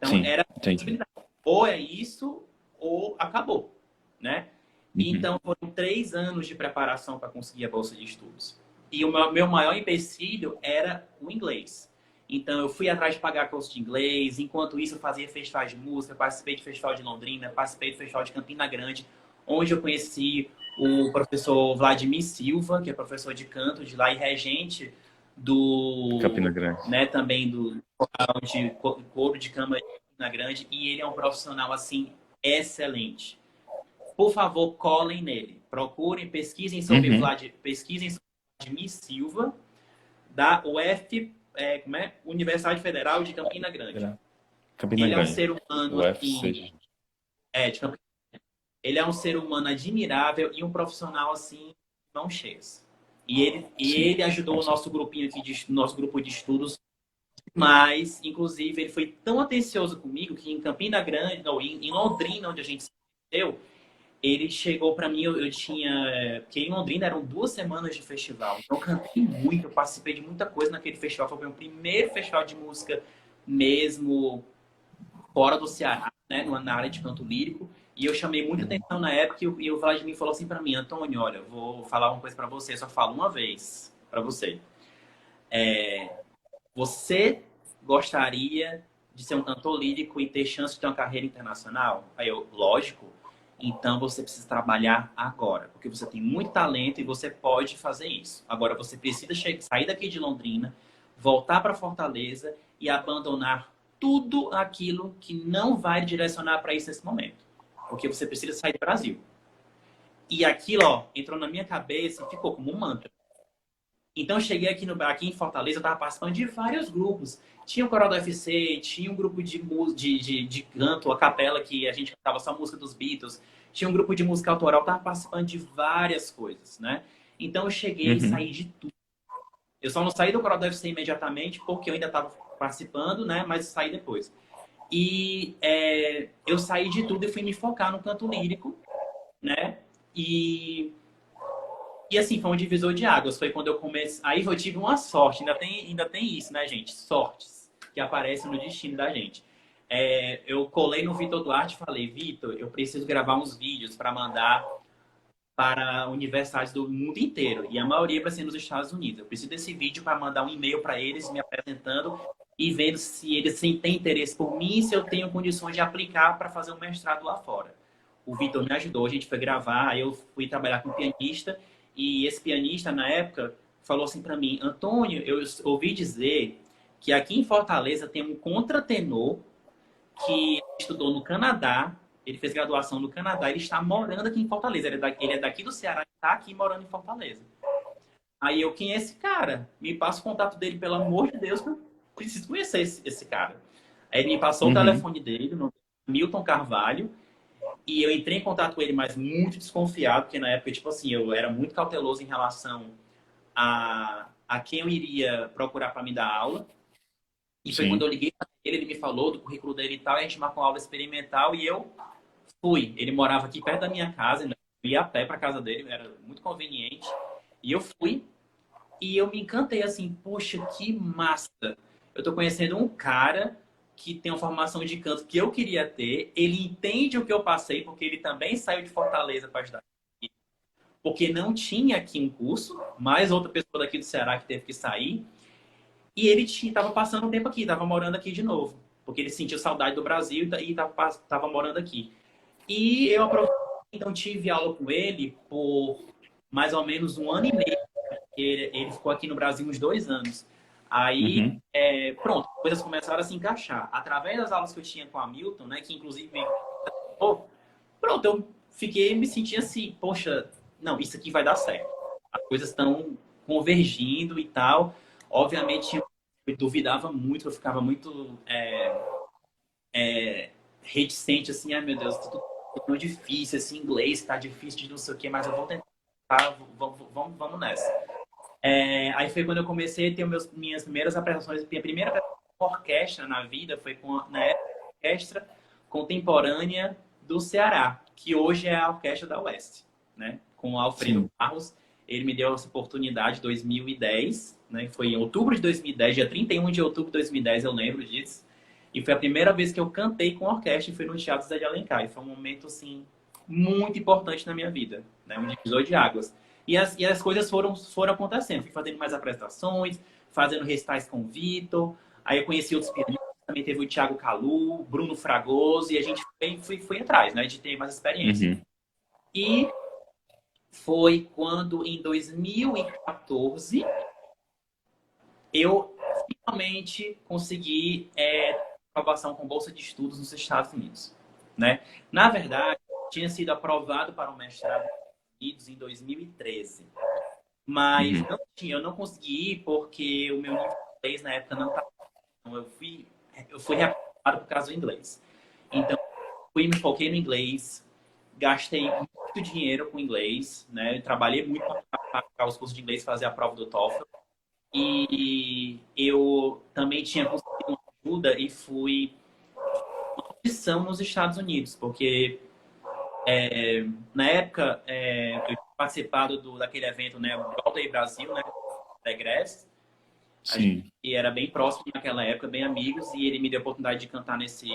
Então, Sim, era entendi. ou é isso ou acabou, né? Uhum. Então, foram 3 anos de preparação para conseguir a bolsa de estudos. E o meu maior empecilho era o inglês. Então, eu fui atrás de pagar curso de inglês. Enquanto isso, eu fazia festivais de música, participei do Festival de Londrina, participei do Festival de Campina Grande, onde eu conheci o professor Vladimir Silva, que é professor de canto de lá e regente Campina do, Grande. né, também do coral de coro de câmara de Campina Grande. E ele é um profissional, assim, excelente. Por favor, colhem nele. Procurem, Uhum. pesquisem sobre Vladimir Silva, da UF, como é? Universidade Federal de Campina Grande. Campina Ele é um Grande. ser humano, assim, UFC. de Campina. Ele é um ser humano admirável e um profissional, assim, mãos cheias. Sim, E ele ajudou com o nosso certeza. grupinho aqui, nosso grupo de estudos, mas, inclusive, ele foi tão atencioso comigo que em Campina Grande, não, em Londrina, onde a gente se conheceu, ele chegou para mim, eu tinha. Porque em Londrina eram 2 semanas de festival. Então eu cantei muito, eu participei de muita coisa naquele festival. Foi o meu primeiro festival de música mesmo fora do Ceará, né? Na área de canto lírico. E eu chamei muita Uhum. atenção na época e o Vladimir falou assim para mim: Antônio, olha, vou falar uma coisa para você, só falo uma vez para você. Você gostaria de ser um cantor lírico e ter chance de ter uma carreira internacional? Aí eu, lógico. Então você precisa trabalhar agora, porque você tem muito talento e você pode fazer isso. Agora você precisa sair daqui de Londrina, voltar para Fortaleza e abandonar tudo aquilo que não vai direcionar para isso nesse momento. Porque você precisa sair do Brasil. E aquilo, ó, entrou na minha cabeça e ficou como um mantra. Então, eu cheguei aqui em Fortaleza, eu estava participando de vários grupos. Tinha o Coral do UFC, tinha um grupo de canto, a capela, que a gente cantava só música dos Beatles. Tinha um grupo de música autoral, eu estava participando de várias coisas, né? Então, eu cheguei e Uhum. saí de tudo. Eu só não saí do Coral do UFC imediatamente, porque eu ainda estava participando, né? Mas saí depois. E eu saí de tudo e fui me focar no canto lírico, né? E assim, foi um divisor de águas. Foi quando eu comecei. Aí eu tive uma sorte, ainda tem isso, né, gente? Sortes que aparecem no destino da gente. Eu colei no Vitor Duarte e falei: Vitor, eu preciso gravar uns vídeos para mandar para universidades do mundo inteiro. E a maioria vai ser nos Estados Unidos. Eu preciso desse vídeo para mandar um e-mail para eles, me apresentando e vendo se eles têm interesse por mim e se eu tenho condições de aplicar para fazer um mestrado lá fora. O Vitor me ajudou, a gente foi gravar, aí eu fui trabalhar com um pianista e esse pianista, na época, falou assim para mim: Antônio, eu ouvi dizer que aqui em Fortaleza tem um contratenor que estudou no Canadá, ele fez graduação no Canadá, ele está morando aqui em Fortaleza. Ele é daqui do Ceará e está aqui morando em Fortaleza. Aí eu, quem é esse cara? Me passa o contato dele, pelo amor de Deus, que eu preciso conhecer esse cara. Aí ele me passou o Uhum. telefone dele, no Milton Carvalho, e eu entrei em contato com ele, mas muito desconfiado, porque na época, tipo assim, eu era muito cauteloso em relação a quem eu iria procurar para me dar aula. E foi quando eu Sim. liguei para ele, ele me falou do currículo dele e tal, e a gente marcou uma aula experimental e eu fui. Ele morava aqui perto da minha casa, né? Eu ia a pé para casa dele, era muito conveniente. E eu fui e eu me encantei assim, poxa, que massa. Eu tô conhecendo um cara que tem uma formação de canto que eu queria ter. Ele entende o que eu passei, porque ele também saiu de Fortaleza para ajudar. Porque não tinha aqui um curso, mais outra pessoa daqui do Ceará que teve que sair. E ele estava passando um tempo aqui, estava morando aqui de novo. Porque ele sentiu saudade do Brasil e estava morando aqui. E eu aproveitei, então tive aula com ele por mais ou menos um ano e meio. Ele ficou aqui no Brasil uns 2 anos. Aí, Uhum. pronto, as coisas começaram a se encaixar. Através das aulas que eu tinha com a Milton, né, que inclusive pô, pronto, eu fiquei me sentindo assim, poxa, não, isso aqui vai dar certo. As coisas estão convergindo e tal. Obviamente, eu duvidava muito, eu ficava muito reticente, assim, ai meu Deus, tudo tão difícil, assim, inglês tá difícil de não sei o quê, mas eu vou tentar, vamos nessa. Aí foi quando eu comecei a ter minhas primeiras apresentações, minha primeira apresentação com orquestra na vida foi na Orquestra Contemporânea do Ceará, que hoje é a Orquestra da Oeste, né? Com o Alfredo Sim. Barros. Ele me deu essa oportunidade em 2010, né? Foi em outubro de 2010, dia 31 de outubro de 2010, eu lembro disso. E foi a primeira vez que eu cantei com orquestra e foi no Teatro Zé de Alencar. E foi um momento, assim, muito importante na minha vida, né? Um divisor de águas. E as coisas foram acontecendo. Fui fazendo mais apresentações, fazendo recitais com o Vitor. Aí eu conheci outros pianistas, também teve o Thiago Calu, Bruno Fragoso, e a gente foi atrás, né? De ter mais experiência. Uhum. E foi quando, em 2014, eu finalmente consegui aprovação com bolsa de estudos nos Estados Unidos, né? Na verdade, tinha sido aprovado para o mestrado nos Estados Unidos em 2013, mas Uhum. eu não consegui ir porque o meu nível de inglês na época não estava. Eu fui reaprovado por causa do inglês. Então, me foquei no inglês, gastei muito dinheiro com inglês, né? Trabalhei muito para pagar os cursos de inglês, fazer a prova do TOEFL. E eu também tinha conseguido uma ajuda e fui uma audição nos Estados Unidos, porque na época eu tinha participado daquele evento, né, Volta aí Brasil, né, da Egress. A gente Sim. era bem próximo naquela época, bem amigos, e ele me deu a oportunidade de cantar nesse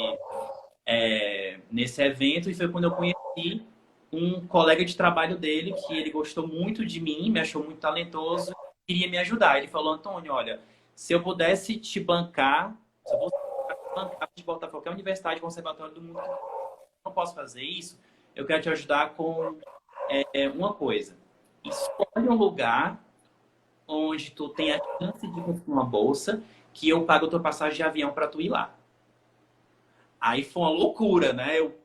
evento, e foi quando eu conheci um colega de trabalho dele, que ele gostou muito de mim, me achou muito talentoso, e queria me ajudar. Ele falou: Antônio, olha, se eu pudesse te bancar, se eu fosse bancar de voltar a qualquer universidade, conservatório do mundo, que eu não posso fazer isso, eu quero te ajudar com uma coisa. Escolhe um lugar onde tu tem a chance de conseguir uma bolsa, que eu pago a tua passagem de avião para tu ir lá. Aí foi uma loucura, né? Eu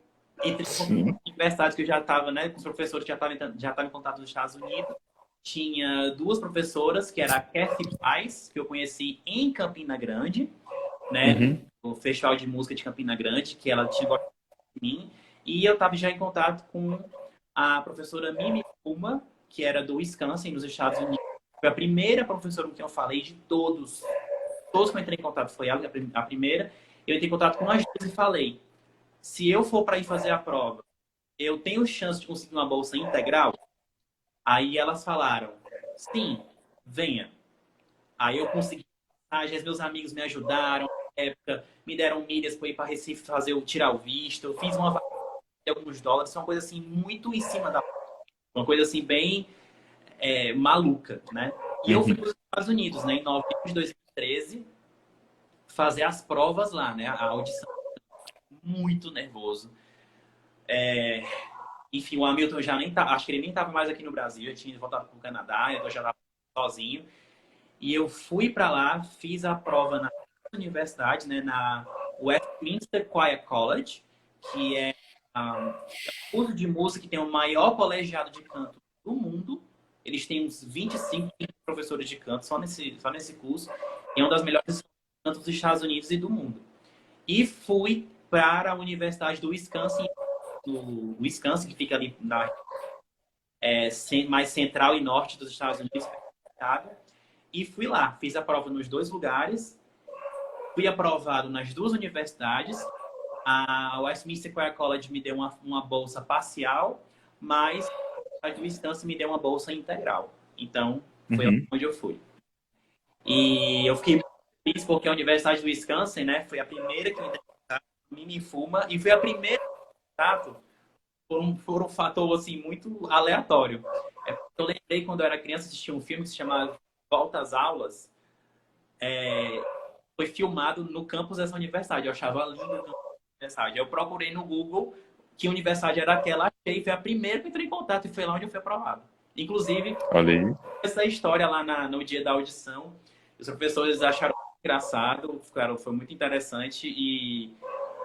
entrei com Sim. universidades que eu já estava, né? Com os professores que já estavam em contato nos Estados Unidos. Tinha duas professoras, que era a Kathy Paz, que eu conheci em Campina Grande, né? Uhum. No Festival de Música de Campina Grande, que ela tinha gostado de mim. E eu estava já em contato com a professora Mimi Kuma, que era do Wisconsin, nos Estados Unidos. Foi a primeira professora com quem eu falei de todos. Todos que eu entrei em contato foi ela, a primeira. Eu entrei em contato com as duas e falei: se eu for para ir fazer a prova, eu tenho chance de conseguir uma bolsa integral? Aí elas falaram: sim, venha. Aí eu consegui passagens, meus amigos me ajudaram, na época, me deram milhas para ir para Recife tirar o visto. Eu fiz uma de alguns dólares, uma coisa assim muito em cima da, uma coisa assim bem maluca, né? E eu fui Uhum. para os Estados Unidos, né, em novembro de 2013, fazer as provas lá, né? A audição, muito nervoso. Enfim, o Hamilton já nem tá, acho que ele nem estava mais aqui no Brasil, eu tinha voltado para o Canadá, eu já estava sozinho. E eu fui para lá, fiz a prova na universidade, né, na Westminster Choir College, que é o curso de música que tem o maior colegiado de canto do mundo. Eles têm uns 25 professores de canto só nesse curso. E é uma das melhores escolas de canto dos Estados Unidos e do mundo. E fui para a Universidade do Wisconsin, que fica ali mais central e norte dos Estados Unidos, e fui lá, fiz a prova nos dois lugares, fui aprovado nas duas universidades. A Westminster Choir College me deu uma bolsa parcial, mas a do Wisconsin me deu uma bolsa integral. Então, foi Uhum. onde eu fui. E eu fiquei muito feliz porque a Universidade do Wisconsin, né, foi a primeira que me deu Mimi Fuma, e foi a primeira contato por um fator assim muito aleatório. Eu lembrei quando eu era criança, assistia um filme que se chamava Volta às Aulas. Foi filmado no campus dessa universidade. Eu achava lindo o campus da universidade. Eu procurei no Google que universidade era aquela, achei, foi a primeira que entrei em contato e foi lá onde eu fui aprovado. Inclusive, Olha aí. essa história lá no dia da audição, os professores acharam engraçado, foi muito interessante, e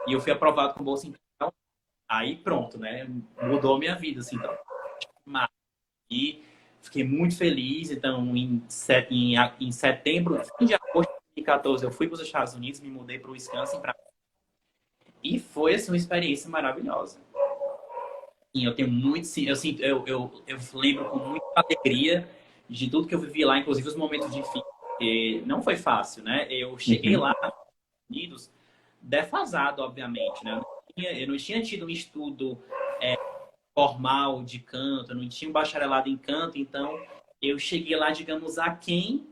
eu fui aprovado com bolsa integral. Aí pronto, né? Mudou a minha vida, assim, então. E fiquei muito feliz. Então, em setembro, fim de agosto de 2014, eu fui para os Estados Unidos, me mudei para o Wisconsin, e foi assim, uma experiência maravilhosa. E eu tenho muito, sim, eu lembro com muita alegria de tudo que eu vivi lá, inclusive os momentos difíceis, porque não foi fácil, né? Eu cheguei Uhum. lá nos Estados Unidos defasado, obviamente, né? Eu não tinha tido um estudo formal de canto, eu não tinha um bacharelado em canto, então eu cheguei lá, digamos, aquém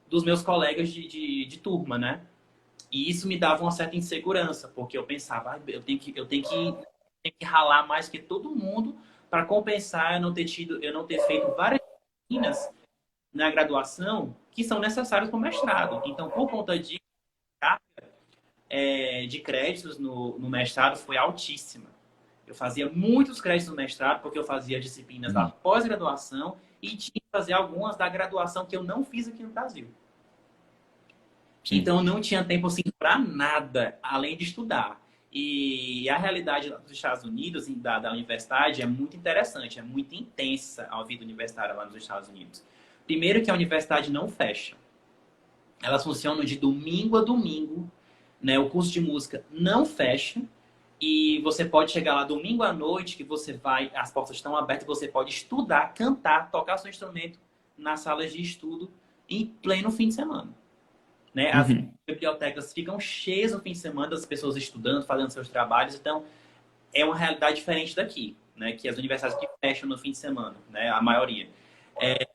dos meus colegas de turma, né? E isso me dava uma certa insegurança, porque eu pensava, "Ai, tenho que ralar mais que todo mundo para compensar eu não ter feito várias disciplinas na graduação que são necessárias para o mestrado. Então, por conta disso, de créditos no mestrado foi altíssima. Eu fazia muitos créditos no mestrado, porque eu fazia disciplinas da Uhum. pós-graduação e tinha que fazer algumas da graduação que eu não fiz aqui no Brasil. Sim. Então, eu não tinha tempo assim, para nada, além de estudar. E a realidade dos Estados Unidos, da universidade, é muito interessante, é muito intensa a vida universitária lá nos Estados Unidos. Primeiro que a universidade não fecha. Elas funcionam de domingo a domingo, né? O curso de música não fecha e você pode chegar lá domingo à noite, que você vai, as portas estão abertas, você pode estudar, cantar, tocar seu instrumento nas salas de estudo em pleno fim de semana, né? As Uhum. bibliotecas ficam cheias no fim de semana das pessoas estudando, fazendo seus trabalhos, então é uma realidade diferente daqui, né? Que as universidades que fecham no fim de semana, né? A maioria.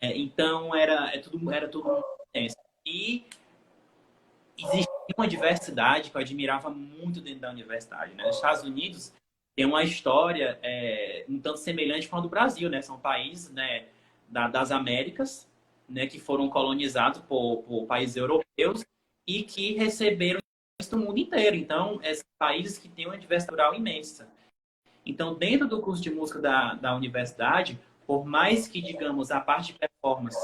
Então era tudo muito intenso. E existia uma diversidade que eu admirava muito dentro da universidade, né? Nos Estados Unidos tem uma história um tanto semelhante com a do Brasil, né? São países, né, das Américas, né, que foram colonizados por países europeus e que receberam isso do mundo inteiro. Então, são países que têm uma diversidade cultural imensa. Então, dentro do curso de música da universidade, por mais que, digamos, a parte de performance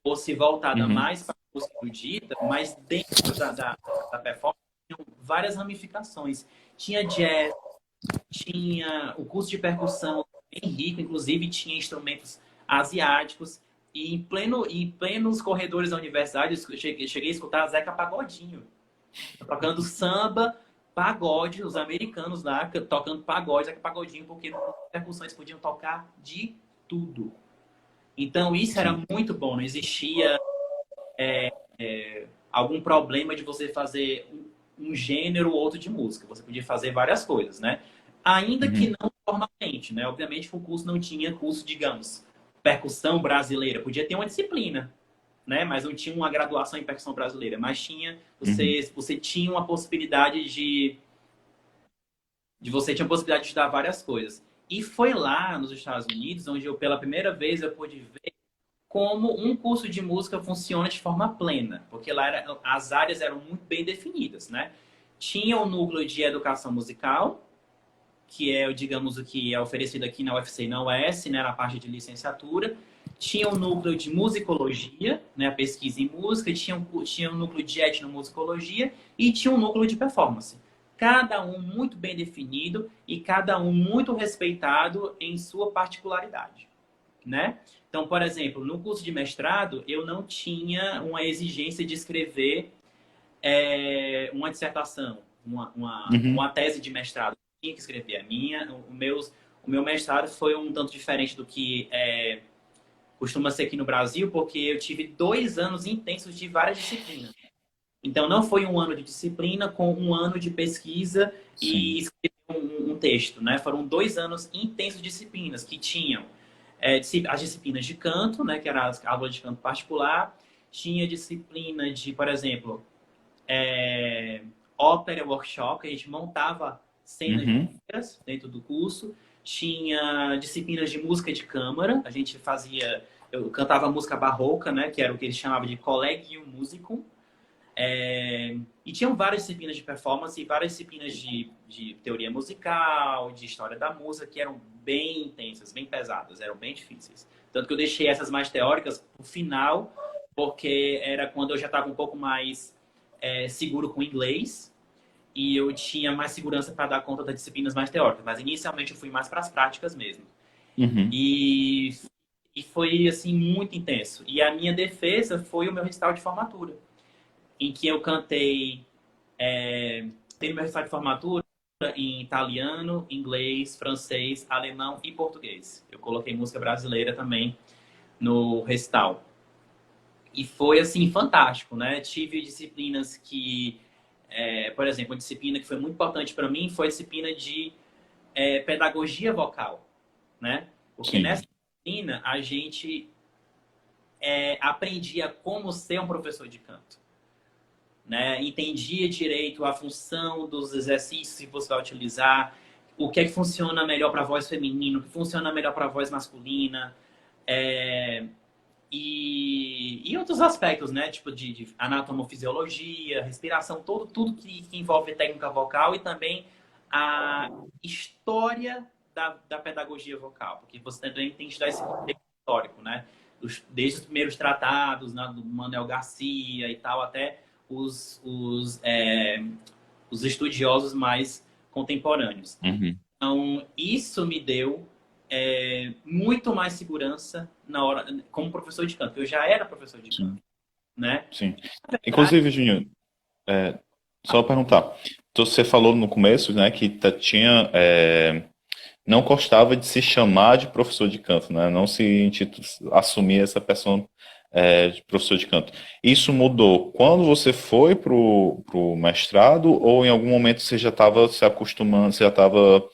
fosse voltada Uhum. mais para a música erudita, mas dentro da performance tinham várias ramificações. Tinha jazz, tinha o curso de percussão bem rico, inclusive tinha instrumentos asiáticos. E em plenos corredores da universidade, eu cheguei a escutar Zeca Pagodinho, tocando samba, pagode, os americanos lá tocando pagode, Zeca Pagodinho, porque no curso de percussão eles podiam tocar de tudo. Então isso era Sim. muito bom, não existia algum problema de você fazer um gênero ou outro de música. Você podia fazer várias coisas, né? Ainda que Uhum. não formalmente, né? Obviamente que o curso não tinha curso, digamos, percussão brasileira. Podia ter uma disciplina, né? Mas não tinha uma graduação em percussão brasileira. Mas tinha, Uhum. você tinha uma possibilidade de você tinha a possibilidade de estudar várias coisas. E foi lá nos Estados Unidos onde eu pela primeira vez eu pude ver como um curso de música funciona de forma plena, porque lá as áreas eram muito bem definidas, né? Tinha o núcleo de educação musical, que é, digamos, o que é oferecido aqui na UFC e na UES, né, na parte de licenciatura. Tinha o núcleo de musicologia, né, a pesquisa em música, tinha um núcleo de etnomusicologia e tinha um núcleo de performance. Cada um muito bem definido e cada um muito respeitado em sua particularidade, né? Então, por exemplo, no curso de mestrado, eu não tinha uma exigência de escrever uma dissertação, Uhum. uma tese de mestrado. Eu tinha que escrever a minha. O meu mestrado foi um tanto diferente do que costuma ser aqui no Brasil, porque eu tive 2 anos intensos de várias disciplinas. Então, não foi um ano de disciplina com um ano de pesquisa Sim. e escrever um texto, né? Foram 2 anos intensos de disciplinas que tinham as disciplinas de canto, né? Que era a aula de canto particular. Tinha disciplina de, por exemplo, ópera workshop, que a gente montava cenas de Uhum. óperas dentro do curso. Tinha disciplinas de música de câmara, a gente fazia, eu cantava música barroca, né? Que era o que eles chamavam de collegium musicum. E tinham várias disciplinas de performance e várias disciplinas de teoria musical, de história da música, que eram bem intensas, bem pesadas, eram bem difíceis. Tanto que eu deixei essas mais teóricas no final, porque era quando eu já estava um pouco mais seguro com o inglês e eu tinha mais segurança para dar conta das disciplinas mais teóricas. Mas inicialmente eu fui mais para as práticas mesmo. Uhum. E, e foi assim muito intenso. E a minha defesa foi o meu recital de formatura em que eu cantei, tem meu recital de formatura em italiano, inglês, francês, alemão e português. Eu coloquei música brasileira também no recital. E foi, assim, fantástico, né? Tive disciplinas que, por exemplo, uma disciplina que foi muito importante para mim foi a disciplina de pedagogia vocal, né? Porque Sim. nessa disciplina a gente aprendia como ser um professor de canto. né? Entendia direito a função dos exercícios que você vai utilizar, o que é que funciona melhor para a voz feminina, o que funciona melhor para a voz masculina, é, e outros aspectos, né? Tipo de anatomofisiologia, respiração, tudo que envolve técnica vocal e também a história da pedagogia vocal, porque você também tem que estudar esse contexto histórico, né? Desde os primeiros tratados, né, do Manuel Garcia e tal, até os estudiosos mais contemporâneos. Uhum. Então, isso me deu muito mais segurança na hora, como professor de canto. Eu já era professor de canto, Sim, né? sim. Tá? Inclusive, Juninho, só perguntar. Então, você falou no começo, né, que não gostava de se chamar de professor de canto, né? Não assumir essa pessoa de professor de canto. Isso mudou quando você foi pro mestrado ou em algum momento você já estava se acostumando, você já estava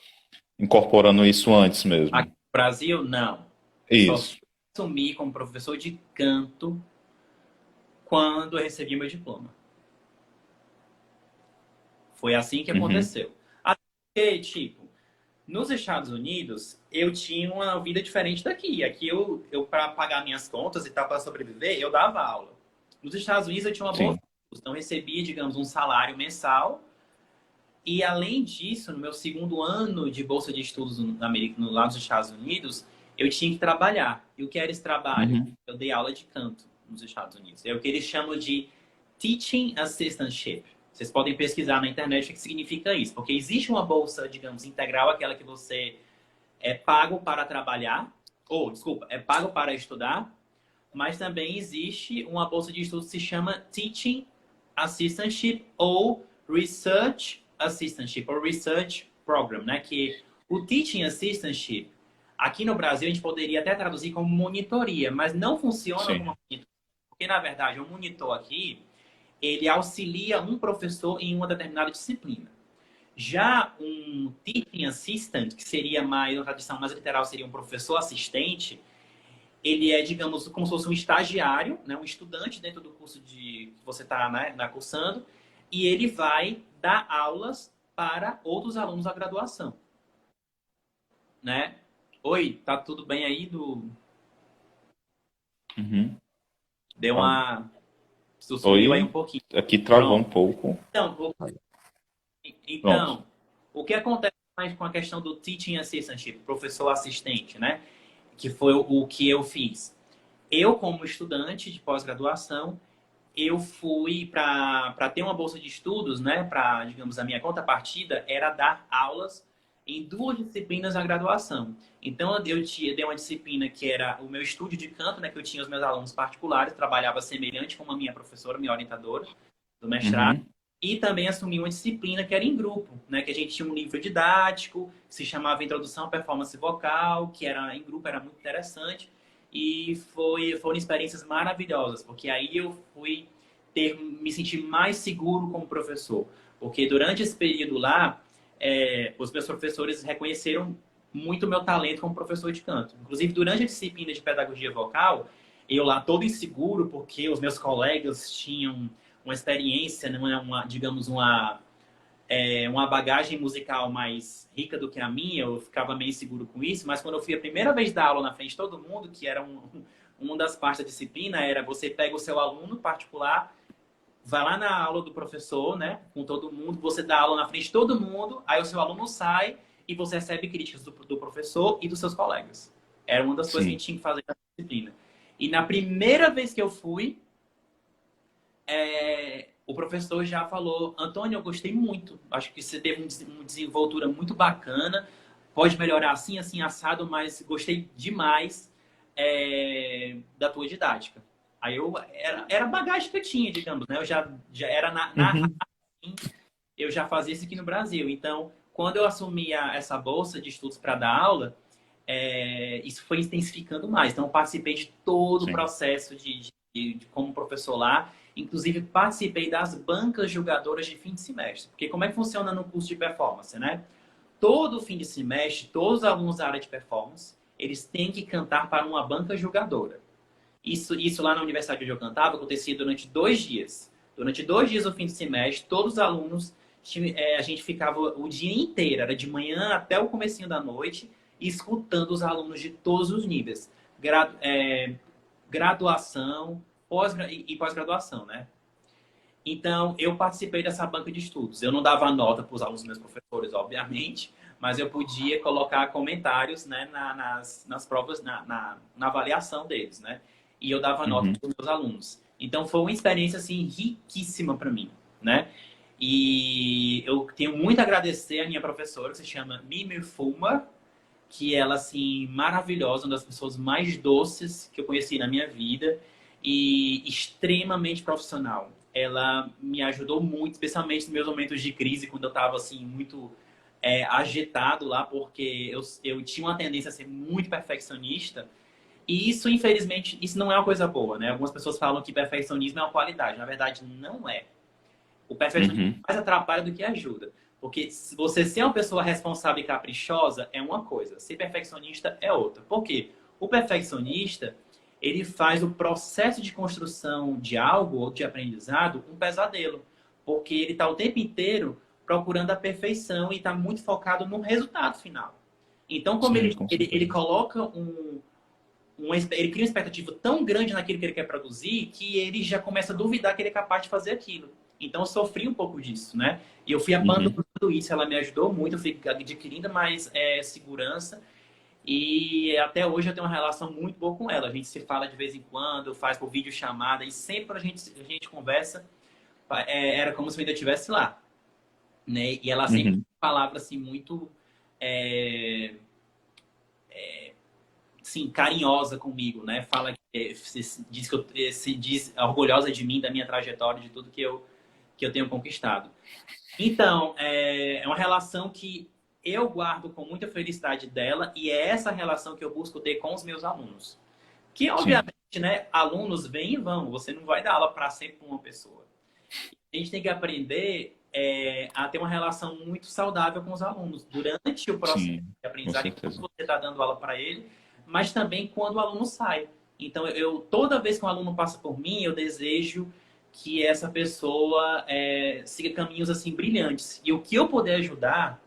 incorporando isso antes mesmo? Aqui no Brasil, não. Só Isso. fui assumir como professor de canto quando eu recebi meu diploma. Foi assim que Uhum. aconteceu. Até porque, tipo, nos Estados Unidos, eu tinha uma vida diferente daqui. Aqui, eu para pagar minhas contas e tal, para sobreviver, eu dava aula. Nos Estados Unidos, eu tinha uma bolsa Sim. de estudos. Então, eu recebia, digamos, um salário mensal. E, além disso, no meu segundo ano de bolsa de estudos lá nos Estados Unidos, eu tinha que trabalhar. E o que era esse trabalho? Uhum. Eu dei aula de canto nos Estados Unidos. É o que eles chamam de Teaching Assistantship. Vocês podem pesquisar na internet o que significa isso. Porque existe uma bolsa, digamos, integral, aquela que você é pago para trabalhar, ou, desculpa, é pago para estudar, mas também existe uma bolsa de estudos que se chama Teaching Assistantship ou Research Assistantship, ou Research Program, né? Que o Teaching Assistantship, aqui no Brasil, a gente poderia até traduzir como monitoria, mas não funciona Sim. como monitoria, porque, na verdade, o monitor aqui, ele auxilia um professor em uma determinada disciplina. Já um teaching assistant, que seria mais, uma tradução mais literal, seria um professor assistente, ele é, digamos, como se fosse um estagiário, né, um estudante dentro do curso que você está, né, cursando, e ele vai dar aulas para outros alunos da graduação, né? Oi, tá tudo bem aí? Uhum. Deu Ah, uma... Sumiu aí um oi, pouquinho. aqui travou um Pronto. pouco. Então, Pronto. então, o que acontece mais com a questão do teaching assistantship, professor assistente, né? Que foi o que eu fiz. Eu, como estudante de pós-graduação, eu fui para ter uma bolsa de estudos, né? Para, digamos, a minha contrapartida era dar aulas em duas disciplinas na graduação. Então, dei uma disciplina que era o meu estúdio de canto, né? Que eu tinha os meus alunos particulares, trabalhava semelhante com a minha professora, minha orientadora do mestrado. Uhum. E também assumi uma disciplina que era em grupo, né? Que a gente tinha um livro didático, que se chamava Introdução à Performance Vocal, que era em grupo, era muito interessante. E foram experiências maravilhosas, porque aí eu fui me sentir mais seguro como professor. Porque durante esse período lá, os meus professores reconheceram muito o meu talento como professor de canto. Inclusive, durante a disciplina de pedagogia vocal, eu lá todo inseguro, porque os meus colegas tinham uma experiência, né, digamos, uma bagagem musical mais rica do que a minha, eu ficava meio inseguro com isso, mas quando eu fui a primeira vez dar aula na frente de todo mundo, que era uma das partes da disciplina, era você pega o seu aluno particular, vai lá na aula do professor, né, com todo mundo, você dá aula na frente de todo mundo, aí o seu aluno sai e você recebe críticas do professor e dos seus colegas. Era uma das coisas que a Sim. gente tinha que fazer na disciplina. E na primeira vez que eu fui, o professor já falou: Antônio, eu gostei muito. Acho que você teve uma desenvoltura muito bacana. Pode melhorar assim, assim, assado, mas gostei demais da tua didática. Aí era a bagagem que eu tinha, digamos, né? Eu já era na Uhum. eu já fazia isso aqui no Brasil. Então, quando eu assumi essa bolsa de estudos para dar aula, isso foi intensificando mais. Então, eu participei de todo o Sim. processo de como professor lá. Inclusive, participei das bancas julgadoras de fim de semestre. Porque como é que funciona no curso de performance, né? Todo fim de semestre, todos os alunos da área de performance, eles têm que cantar para uma banca julgadora. Isso lá na universidade onde eu cantava acontecia durante 2 dias. Durante 2 dias do fim de semestre, todos os alunos, a gente ficava o dia inteiro, era de manhã até o comecinho da noite, escutando os alunos de todos os níveis. Graduação e pós-graduação, né? Então, eu participei dessa banca de estudos. Eu não dava nota para os alunos meus professores, obviamente, mas eu podia colocar comentários, né, nas provas, na avaliação deles, né? E eu dava nota Uhum. para os meus alunos. Então, foi uma experiência, assim, riquíssima para mim, né? E eu tenho muito a agradecer a minha professora, que se chama Mimi Fulmer, que ela, assim, maravilhosa, uma das pessoas mais doces que eu conheci na minha vida e extremamente profissional. Ela me ajudou muito, especialmente nos meus momentos de crise, quando eu estava, assim, muito agitado lá, porque eu tinha uma tendência a ser muito perfeccionista. E isso, infelizmente, isso não é uma coisa boa, né? Algumas pessoas falam que perfeccionismo é uma qualidade. Na verdade, não é. O perfeccionismo Uhum. mais atrapalha do que ajuda. Porque se você ser uma pessoa responsável e caprichosa é uma coisa, ser perfeccionista é outra. Por quê? O perfeccionista, ele faz o processo de construção de algo ou de aprendizado um pesadelo. Porque ele está o tempo inteiro procurando a perfeição e está muito focado no resultado final. Então, como Sim, ele, com ele, ele certeza. coloca ele cria uma expectativa tão grande naquilo que ele quer produzir que ele já começa a duvidar que ele é capaz de fazer aquilo. Então eu sofri um pouco disso, né? E eu fui Uhum. abandonando isso, ela me ajudou muito, eu fui adquirindo mais segurança e até hoje eu tenho uma relação muito boa com ela. A gente se fala de vez em quando, faz por videochamada e sempre quando a gente conversa, era como se eu ainda estivesse lá, né? E ela sempre Uhum. falava assim muito é, sim, carinhosa comigo, né? Fala que diz que se diz orgulhosa de mim, da minha trajetória, de tudo que eu tenho conquistado. Então, é uma relação que eu guardo com muita felicidade dela e é essa relação que eu busco ter com os meus alunos. Que, Sim. obviamente, né, alunos vêm e vão, você não vai dar aula para sempre com uma pessoa. A gente tem que aprender a ter uma relação muito saudável com os alunos durante o processo Sim, de com aprendizagem, quando certeza. você está dando aula para ele, mas também quando o aluno sai. Então, toda vez que um aluno passa por mim, eu desejo que essa pessoa siga caminhos assim brilhantes. E o que eu puder ajudar,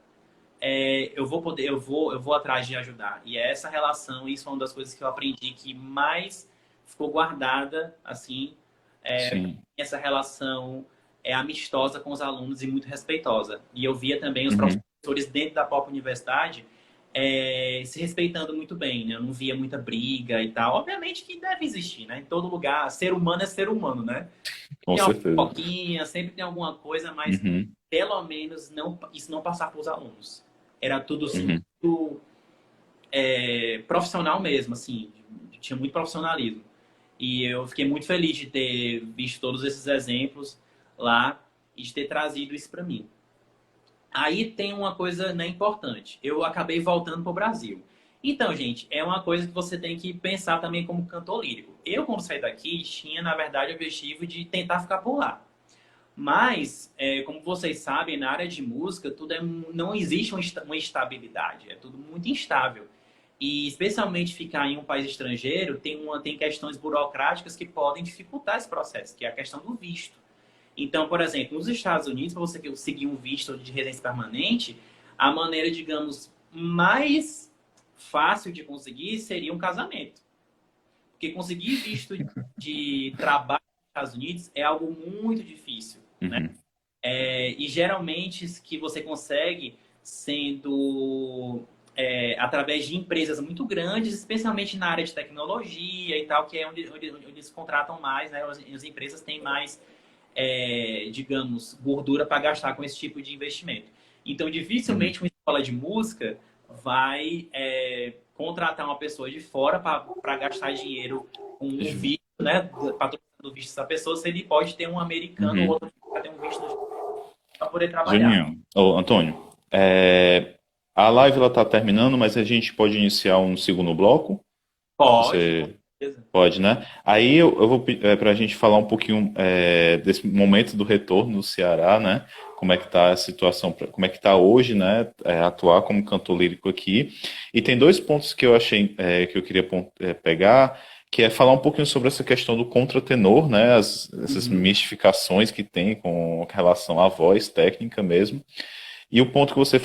eu vou atrás de ajudar. E é essa relação, isso é uma das coisas que eu aprendi que mais ficou guardada, assim, Sim. essa relação amistosa com os alunos e muito respeitosa. E eu via também os Uhum. professores dentro da própria universidade se respeitando muito bem, né? Eu não via muita briga e tal. Obviamente que deve existir, né? Em todo lugar, ser humano é ser humano, né? Com Tem alguma certeza. foquinha, sempre tem alguma coisa, mas Uhum. pelo menos não, isso não passar para os alunos. Era tudo assim, Uhum. muito profissional mesmo, assim, tinha muito profissionalismo. E eu fiquei muito feliz de ter visto todos esses exemplos lá e de ter trazido isso para mim. Aí tem uma coisa, né, importante. Eu acabei voltando para o Brasil. Então, gente, é uma coisa que você tem que pensar também como cantor lírico. Eu, quando saí daqui, tinha, na verdade, o objetivo de tentar ficar por lá. Mas, como vocês sabem, na área de música, não existe uma estabilidade. É tudo muito instável. E, especialmente, ficar em um país estrangeiro tem questões burocráticas que podem dificultar esse processo, que é a questão do visto. Então, por exemplo, nos Estados Unidos, para você conseguir um visto de residência permanente, a maneira, digamos, mais fácil de conseguir seria um casamento. Porque conseguir visto de trabalho nos Estados Unidos é algo muito difícil, né? Uhum. E geralmente que você consegue sendo através de empresas muito grandes, especialmente na área de tecnologia e tal, que é onde eles contratam mais, né? As empresas têm mais digamos, gordura para gastar com esse tipo de investimento. Então, Uhum. dificilmente uma escola de música vai contratar uma pessoa de fora para gastar dinheiro com um visto, né, patrocinando o visto dessa pessoa, se ele pode ter um americano ou Uhum. outro para ter um visto para poder trabalhar. Genial. Ô, Antônio, a live ela tá terminando, mas a gente pode iniciar um segundo bloco? Pode, Você. Beleza? Pode, né? Aí eu vou para a gente falar um pouquinho desse momento do retorno do Ceará, né? Como é que tá a situação, como é que tá hoje, né? Atuar como cantor lírico aqui. E tem dois pontos que eu achei que eu queria pegar, que é falar um pouquinho sobre essa questão do contratenor, né? Essas Uhum. mistificações que tem com relação à voz técnica mesmo. E o ponto que você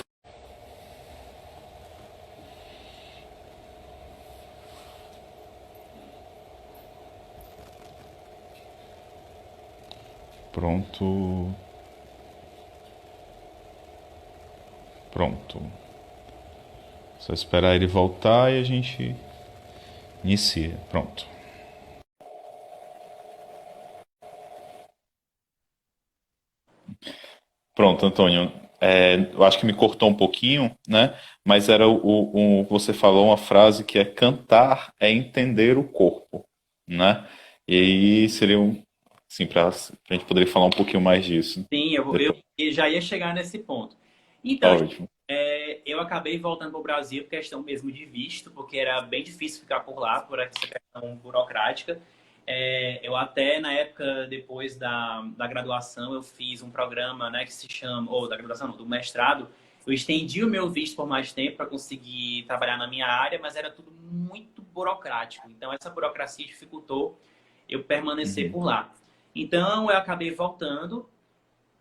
pronto, pronto. Só esperar ele voltar e a gente inicia. Pronto. Pronto, Antônio. Eu acho que me cortou um pouquinho, né? Mas era você falou uma frase que é cantar é entender o corpo, né? E aí seria assim, para a gente poder falar um pouquinho mais disso. Sim, eu Depois. já ia chegar nesse ponto. Então, Ótimo. eu acabei voltando para o Brasil por questão mesmo de visto, porque era bem difícil ficar por lá, por essa questão burocrática. Eu até, na época, depois da graduação, eu fiz um programa, né, que se chama, ou da graduação, não, do mestrado, eu estendi o meu visto por mais tempo para conseguir trabalhar na minha área, mas era tudo muito burocrático. Então, essa burocracia dificultou eu permanecer Uhum. por lá. Então, eu acabei voltando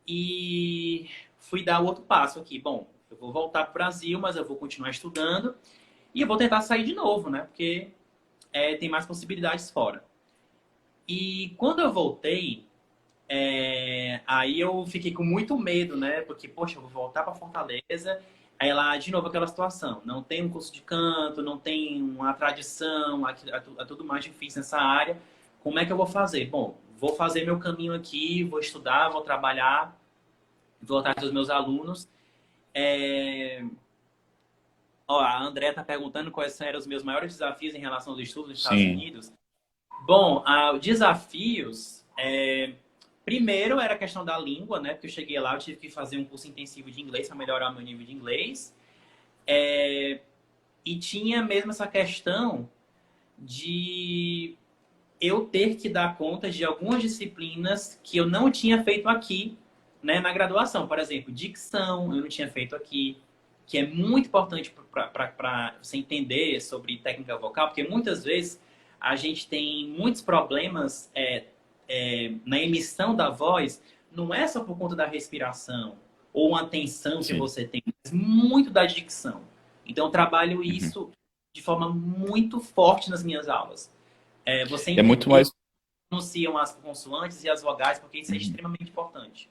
e fui dar o outro passo aqui. Bom, eu vou voltar para o Brasil, mas eu vou continuar estudando e eu vou tentar sair de novo, né? Porque tem mais possibilidades fora. E quando eu voltei, aí eu fiquei com muito medo, né? Porque, poxa, eu vou voltar para Fortaleza. Aí lá, de novo, aquela situação. Não tem um curso de canto, não tem uma tradição, é tudo mais difícil nessa área. Como é que eu vou fazer? Bom, vou fazer meu caminho aqui, vou estudar, vou trabalhar, vou atrás dos meus alunos. É... Ó, a André está perguntando quais eram os meus maiores desafios em relação aos estudos nos Estados Sim. Unidos. Bom, desafios. Primeiro era a questão da língua, né? Porque eu cheguei lá, eu tive que fazer um curso intensivo de inglês para melhorar meu nível de inglês. E tinha mesmo essa questão de eu ter que dar conta de algumas disciplinas que eu não tinha feito aqui, né, na graduação. Por exemplo, dicção, eu não tinha feito aqui, que é muito importante para você entender sobre técnica vocal, porque muitas vezes a gente tem muitos problemas na emissão da voz, não é só por conta da respiração ou uma tensão que Sim. você tem, mas muito da dicção. Então, eu trabalho Uhum. isso de forma muito forte nas minhas aulas. Você É muito entender mais. como pronunciam as consoantes e as vogais, porque isso é Uhum. extremamente importante.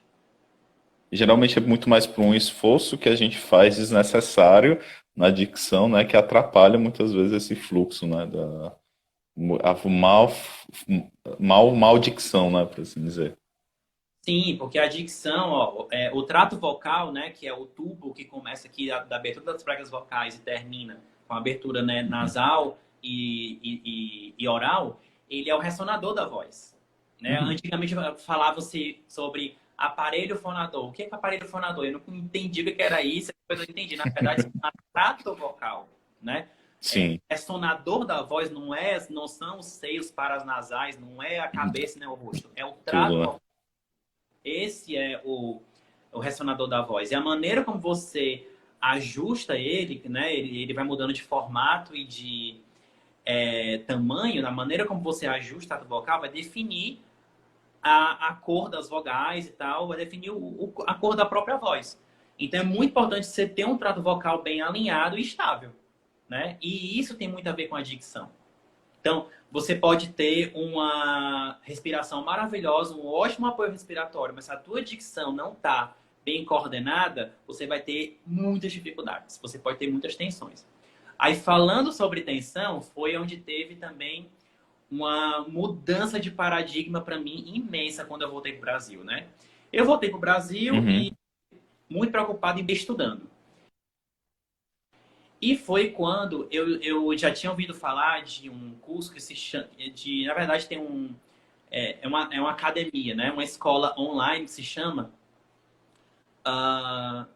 Geralmente é muito mais por um esforço que a gente faz desnecessário na dicção, né? Que atrapalha muitas vezes esse fluxo, né? A mal dicção, né? Por assim dizer. Sim, porque a dicção, ó, o trato vocal, né, que é o tubo que começa aqui da abertura das pregas vocais e termina com a abertura, né, Uhum. nasal e oral, ele é o ressonador da voz. Né? Uhum. Antigamente falava-se sobre aparelho fonador. O que é aparelho fonador? Eu não entendi o que era isso, depois eu entendi. Na verdade, é um trato vocal, né? Sim, Ressonador da voz não são os seios parasnasais, não é a cabeça nem o rosto, é o trato tudo, né? vocal. Esse é o ressonador da voz. E a maneira como você ajusta ele, né? Ele vai mudando de formato e de tamanho, na maneira como você ajusta o vocal, vai definir a cor das vogais e tal, vai definir a cor da própria voz. Então é muito importante você ter um trato vocal bem alinhado e estável, né? E isso tem muito a ver com a dicção. Então, você pode ter uma respiração maravilhosa, um ótimo apoio respiratório, mas se a tua dicção não está bem coordenada, você vai ter muitas dificuldades. Você pode ter muitas tensões. Aí, falando sobre tensão, foi onde teve também uma mudança de paradigma para mim imensa quando eu voltei para o Brasil, né? Eu voltei para o Brasil e Uhum. muito preocupado em ir estudando. E foi quando eu já tinha ouvido falar de um curso que se chama, na verdade tem é uma academia, né? Uma escola online que se chama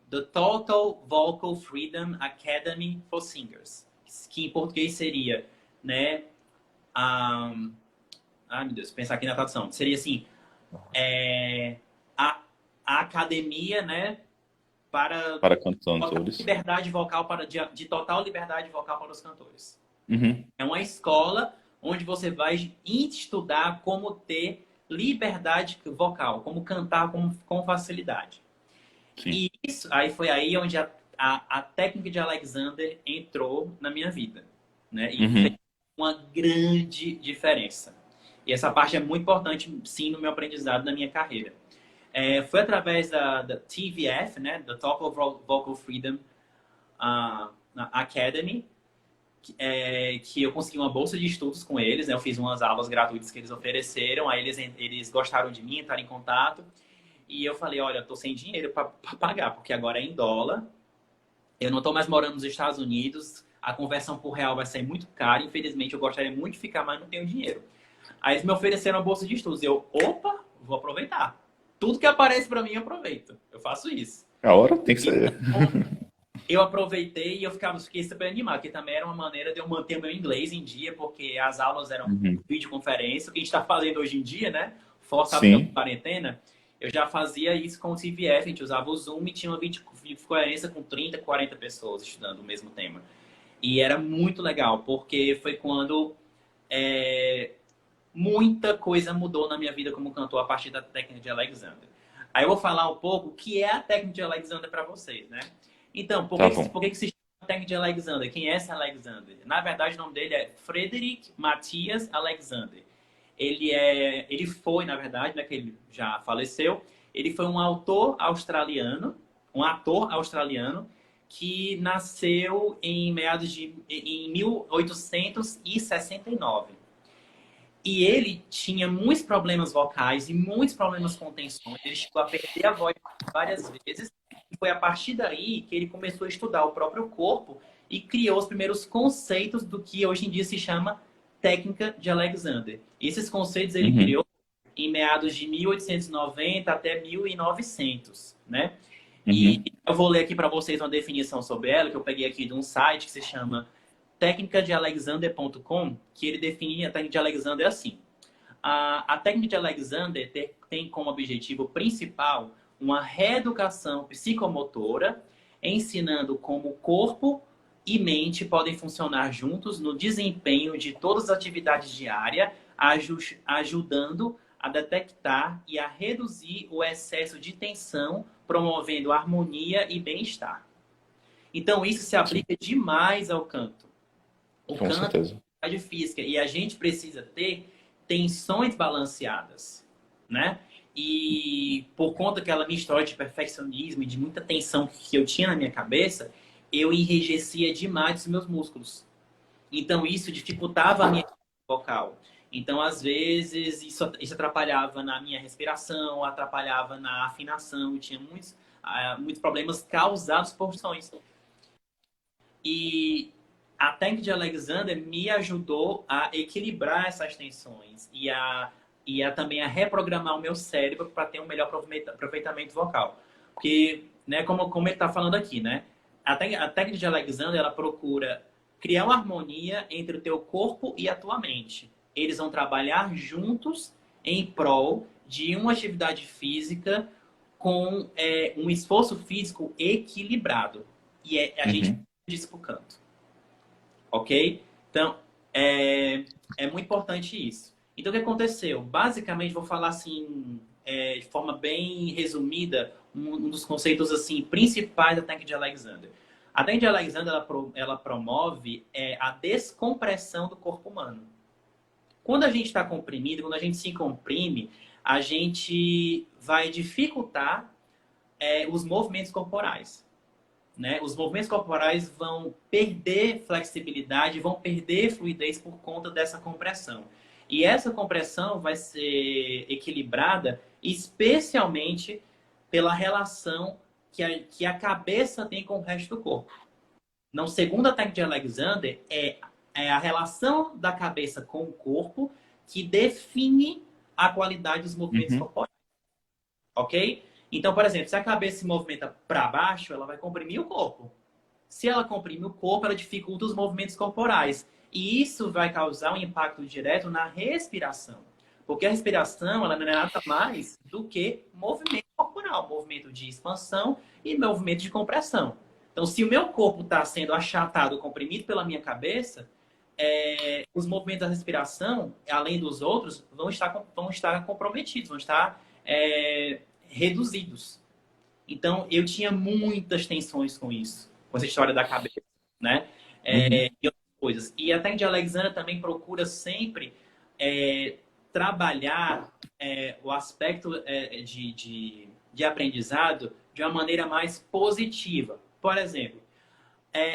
The Total Vocal Freedom Academy for Singers, que em português seria, né? a, ai, meu Deus, pensar aqui na tradução. Seria assim, é, a, a academia, né, para Para total cantores. liberdade vocal de total liberdade vocal para os cantores. Uhum. É uma escola onde você vai estudar como ter liberdade vocal, como cantar com facilidade. Sim. E isso aí foi aí onde a técnica de Alexander entrou na minha vida, né? E fez Uhum. uma grande diferença. E essa parte é muito importante, sim, no meu aprendizado, na minha carreira. Foi através da TVF, né? Da Top of Vocal Freedom Academy, que eu consegui uma bolsa de estudos com eles, né? Eu fiz umas aulas gratuitas que eles ofereceram, aí eles gostaram de mim, entraram em contato, e eu falei, olha, eu tô sem dinheiro para pagar, porque agora é em dólar, eu não tô mais morando nos Estados Unidos, a conversão por real vai sair muito cara, infelizmente eu gostaria muito de ficar, mas não tenho dinheiro. Aí eles me ofereceram a bolsa de estudos, eu, opa, vou aproveitar. Tudo que aparece para mim eu aproveito, eu faço isso. A hora tem que ser. Então, eu aproveitei e fiquei super animado, que também era uma maneira de eu manter meu inglês em dia, porque as aulas eram Uhum. videoconferência, o que a gente está fazendo hoje em dia, né? Forçado pela Sim. quarentena, eu já fazia isso com o CVF, a gente usava o Zoom e tinha uma videoconferência com 30, 40 pessoas estudando o mesmo tema. E era muito legal, porque foi quando muita coisa mudou na minha vida como cantor a partir da técnica de Alexander. Aí eu vou falar um pouco o que é a técnica de Alexander para vocês, né? Então, Tá bom. por que se chama técnica de Alexander? Quem é esse Alexander? Na verdade, o nome dele é Frederick Matthias Alexander. Ele foi, na verdade, né, que ele já faleceu, ele foi um ator australiano que nasceu em 1869. E ele tinha muitos problemas vocais e muitos problemas com tensões. Ele chegou a perder a voz várias vezes. E foi a partir daí que ele começou a estudar o próprio corpo e criou os primeiros conceitos do que hoje em dia se chama técnica de Alexander. Esses conceitos ele Uhum. criou em meados de 1890 até 1900, né? E Uhum. eu vou ler aqui para vocês uma definição sobre ela, que eu peguei aqui de um site que se chama técnicadealexander.com, que ele define a técnica de Alexander assim. A técnica de Alexander tem como objetivo principal uma reeducação psicomotora, ensinando como o corpo e mente podem funcionar juntos no desempenho de todas as atividades diárias, ajudando a detectar e a reduzir o excesso de tensão, promovendo harmonia e bem-estar. Então, isso se Sim, aplica demais ao canto. O com canto certeza. é atividade física e a gente precisa ter tensões balanceadas, né? E por conta daquela minha história de perfeccionismo e de muita tensão que eu tinha na minha cabeça, eu enrijecia demais os meus músculos. Então isso dificultava a minha vocal. Então, às vezes, isso atrapalhava na minha respiração, atrapalhava na afinação, tinha muitos problemas causados por tensões. E a técnica de Alexander me ajudou a equilibrar essas tensões e também a reprogramar o meu cérebro para ter um melhor aproveitamento vocal. Porque, né, como ele está falando aqui, né, a técnica de Alexander ela procura criar uma harmonia entre o teu corpo e a tua mente. Eles vão trabalhar juntos em prol de uma atividade física com um esforço físico equilibrado. E a gente Uhum. diz para o canto. Ok? Então, é muito importante isso. Então, o que aconteceu? Basicamente, vou falar assim, de forma bem resumida, um dos conceitos assim principais da técnica de Alexander. A técnica de Alexander, ela promove a descompressão do corpo humano. Quando a gente está comprimido, quando a gente se comprime, a gente vai dificultar os movimentos corporais. Né? Os movimentos corporais vão perder flexibilidade, vão perder fluidez por conta dessa compressão. E essa compressão vai ser equilibrada especialmente pela relação que a cabeça tem com o resto do corpo. Não, segundo a técnica de Alexander, é a relação da cabeça com o corpo que define a qualidade dos movimentos Uhum. corporais. Ok? Então, por exemplo, se a cabeça se movimenta para baixo, ela vai comprimir o corpo. Se ela comprime o corpo, ela dificulta os movimentos corporais. E isso vai causar um impacto direto na respiração. Porque a respiração, ela não é nada mais do que movimento corporal, movimento de expansão e movimento de compressão. Então, se o meu corpo está sendo achatado, comprimido pela minha cabeça, os movimentos da respiração, além dos outros, vão estar comprometidos, vão estar reduzidos. Então, eu tinha muitas tensões com isso, com essa história da cabeça, né? E outras coisas. E a técnica de Alexander também procura sempre trabalhar o aspecto de aprendizado de uma maneira mais positiva. Por exemplo,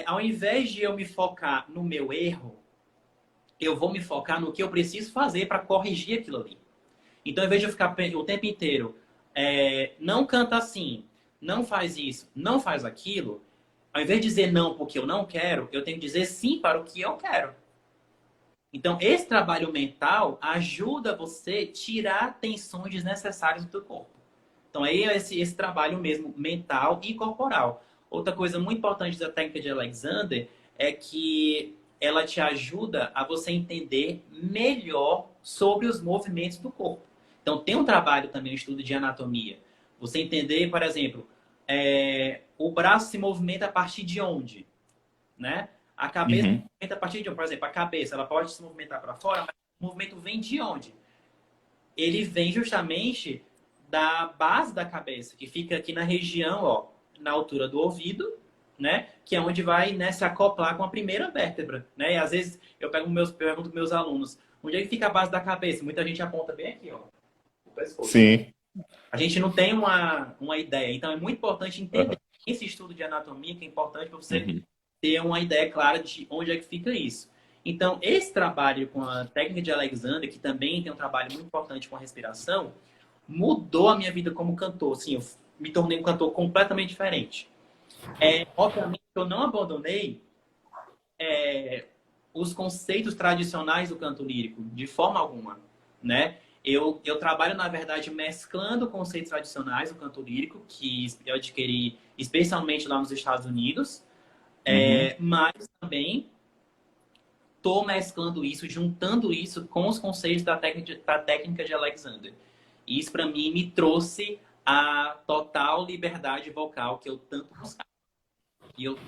ao invés de eu me focar no meu erro, eu vou me focar no que eu preciso fazer para corrigir aquilo ali. Então, ao invés de eu ficar o tempo inteiro, não canta assim, não faz isso, não faz aquilo, ao invés de dizer não porque eu não quero, eu tenho que dizer sim para o que eu quero. Então, esse trabalho mental ajuda você a tirar tensões desnecessárias do teu corpo. Então, aí é esse trabalho mesmo mental e corporal. Outra coisa muito importante da técnica de Alexander é que ela te ajuda a você entender melhor sobre os movimentos do corpo. Então, tem um trabalho também, um estudo de anatomia. Você entender, por exemplo, o braço se movimenta a partir de onde, né? A cabeça se movimenta a partir de onde? Por exemplo, a cabeça, ela pode se movimentar para fora, mas o movimento vem de onde? Ele vem justamente da base da cabeça, que fica aqui na região, ó, na altura do ouvido, né? Que é onde vai, né, se acoplar com a primeira vértebra, né? E às vezes eu pergunto para meus alunos, onde é que fica a base da cabeça? Muita gente aponta bem aqui, ó. O pescoço. Sim. A gente não tem uma ideia. Então é muito importante entender esse estudo de anatomia, que é importante para você ter uma ideia clara de onde é que fica isso. Então, esse trabalho com a técnica de Alexander, que também tem um trabalho muito importante com a respiração, mudou a minha vida como cantor. Assim, eu me tornei um cantor completamente diferente. Obviamente, eu não abandonei os conceitos tradicionais do canto lírico, de forma alguma, né? Eu trabalho, na verdade, mesclando conceitos tradicionais do canto lírico, que eu adquiri especialmente lá nos Estados Unidos, mas também estou mesclando isso, juntando isso com os conceitos da técnica de Alexander. E isso, para mim, me trouxe a total liberdade vocal que eu tanto buscava. E eu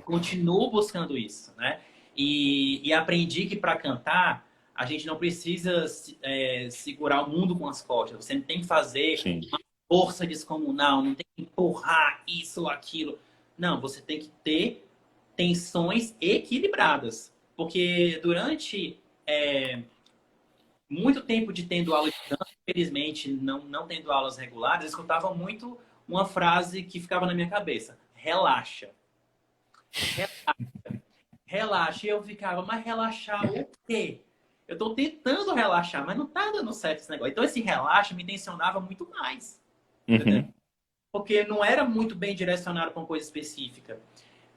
continuo buscando isso, né? E aprendi que para cantar, a gente não precisa segurar o mundo com as costas. Você não tem que fazer uma força descomunal, não tem que empurrar isso ou aquilo. Não, você tem que ter tensões equilibradas. Porque durante muito tempo de tendo aula de canto, infelizmente não tendo aulas regulares, eu escutava muito uma frase que ficava na minha cabeça: relaxa. Relaxa. Relaxa. E eu ficava, mas relaxar o quê? Eu tô tentando relaxar, mas não tá dando certo esse negócio. Então esse relaxa me tensionava muito mais. Porque não era muito bem direcionado para uma coisa específica.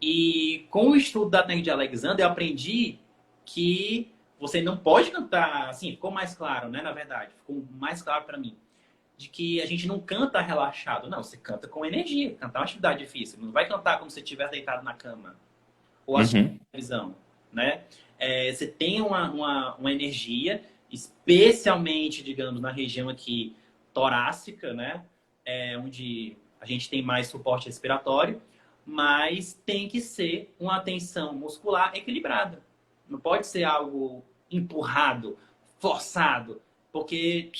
E com o estudo da técnica de Alexander, eu aprendi que você não pode cantar, assim, ficou mais claro, né, na verdade, ficou mais claro para mim, de que a gente não canta relaxado, não, você canta com energia, cantar é uma atividade difícil, não vai cantar como se você estivesse deitado na cama, ou assistindo televisão, né? Você tem uma energia, especialmente, digamos, na região aqui torácica, né, onde a gente tem mais suporte respiratório, mas tem que ser uma tensão muscular equilibrada. Não pode ser algo empurrado, forçado, porque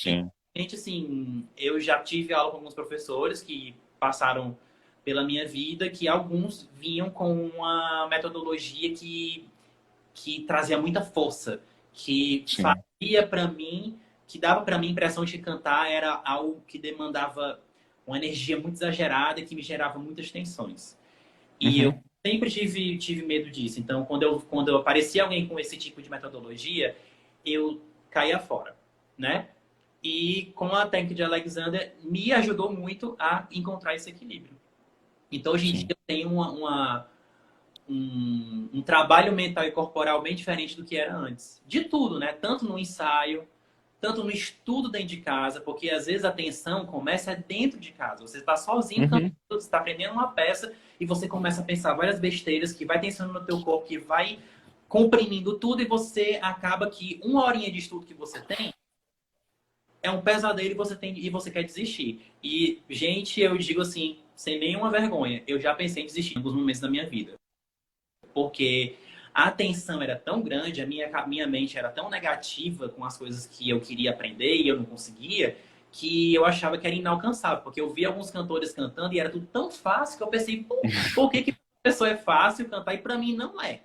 gente, assim, eu já tive aula com alguns professores que passaram pela minha vida, que alguns vinham com uma metodologia que trazia muita força, que fazia para mim, que dava para mim a impressão de que cantar era algo que demandava uma energia muito exagerada e que me gerava muitas tensões. E eu sempre tive medo disso. Então, quando aparecia alguém com esse tipo de metodologia, eu caía fora, né? E com a técnica de Alexander, me ajudou muito a encontrar esse equilíbrio. Então, hoje em dia, eu tenho um trabalho mental e corporal bem diferente do que era antes. De tudo, né? Tanto no ensaio, tanto no estudo dentro de casa, porque às vezes a tensão começa dentro de casa. Você está sozinho cantando, Uhum. você está aprendendo uma peça e você começa a pensar várias besteiras que vai tensionando no teu corpo, que vai comprimindo tudo e você acaba que uma horinha de estudo que você tem é um pesadelo e você quer desistir. E, gente, eu digo assim, sem nenhuma vergonha, eu já pensei em desistir em alguns momentos da minha vida. Porque a tensão era tão grande, minha mente era tão negativa com as coisas que eu queria aprender e eu não conseguia, que eu achava que era inalcançável. Porque eu via alguns cantores cantando e era tudo tão fácil que eu pensei, por que que a pessoa é fácil cantar e pra mim não é?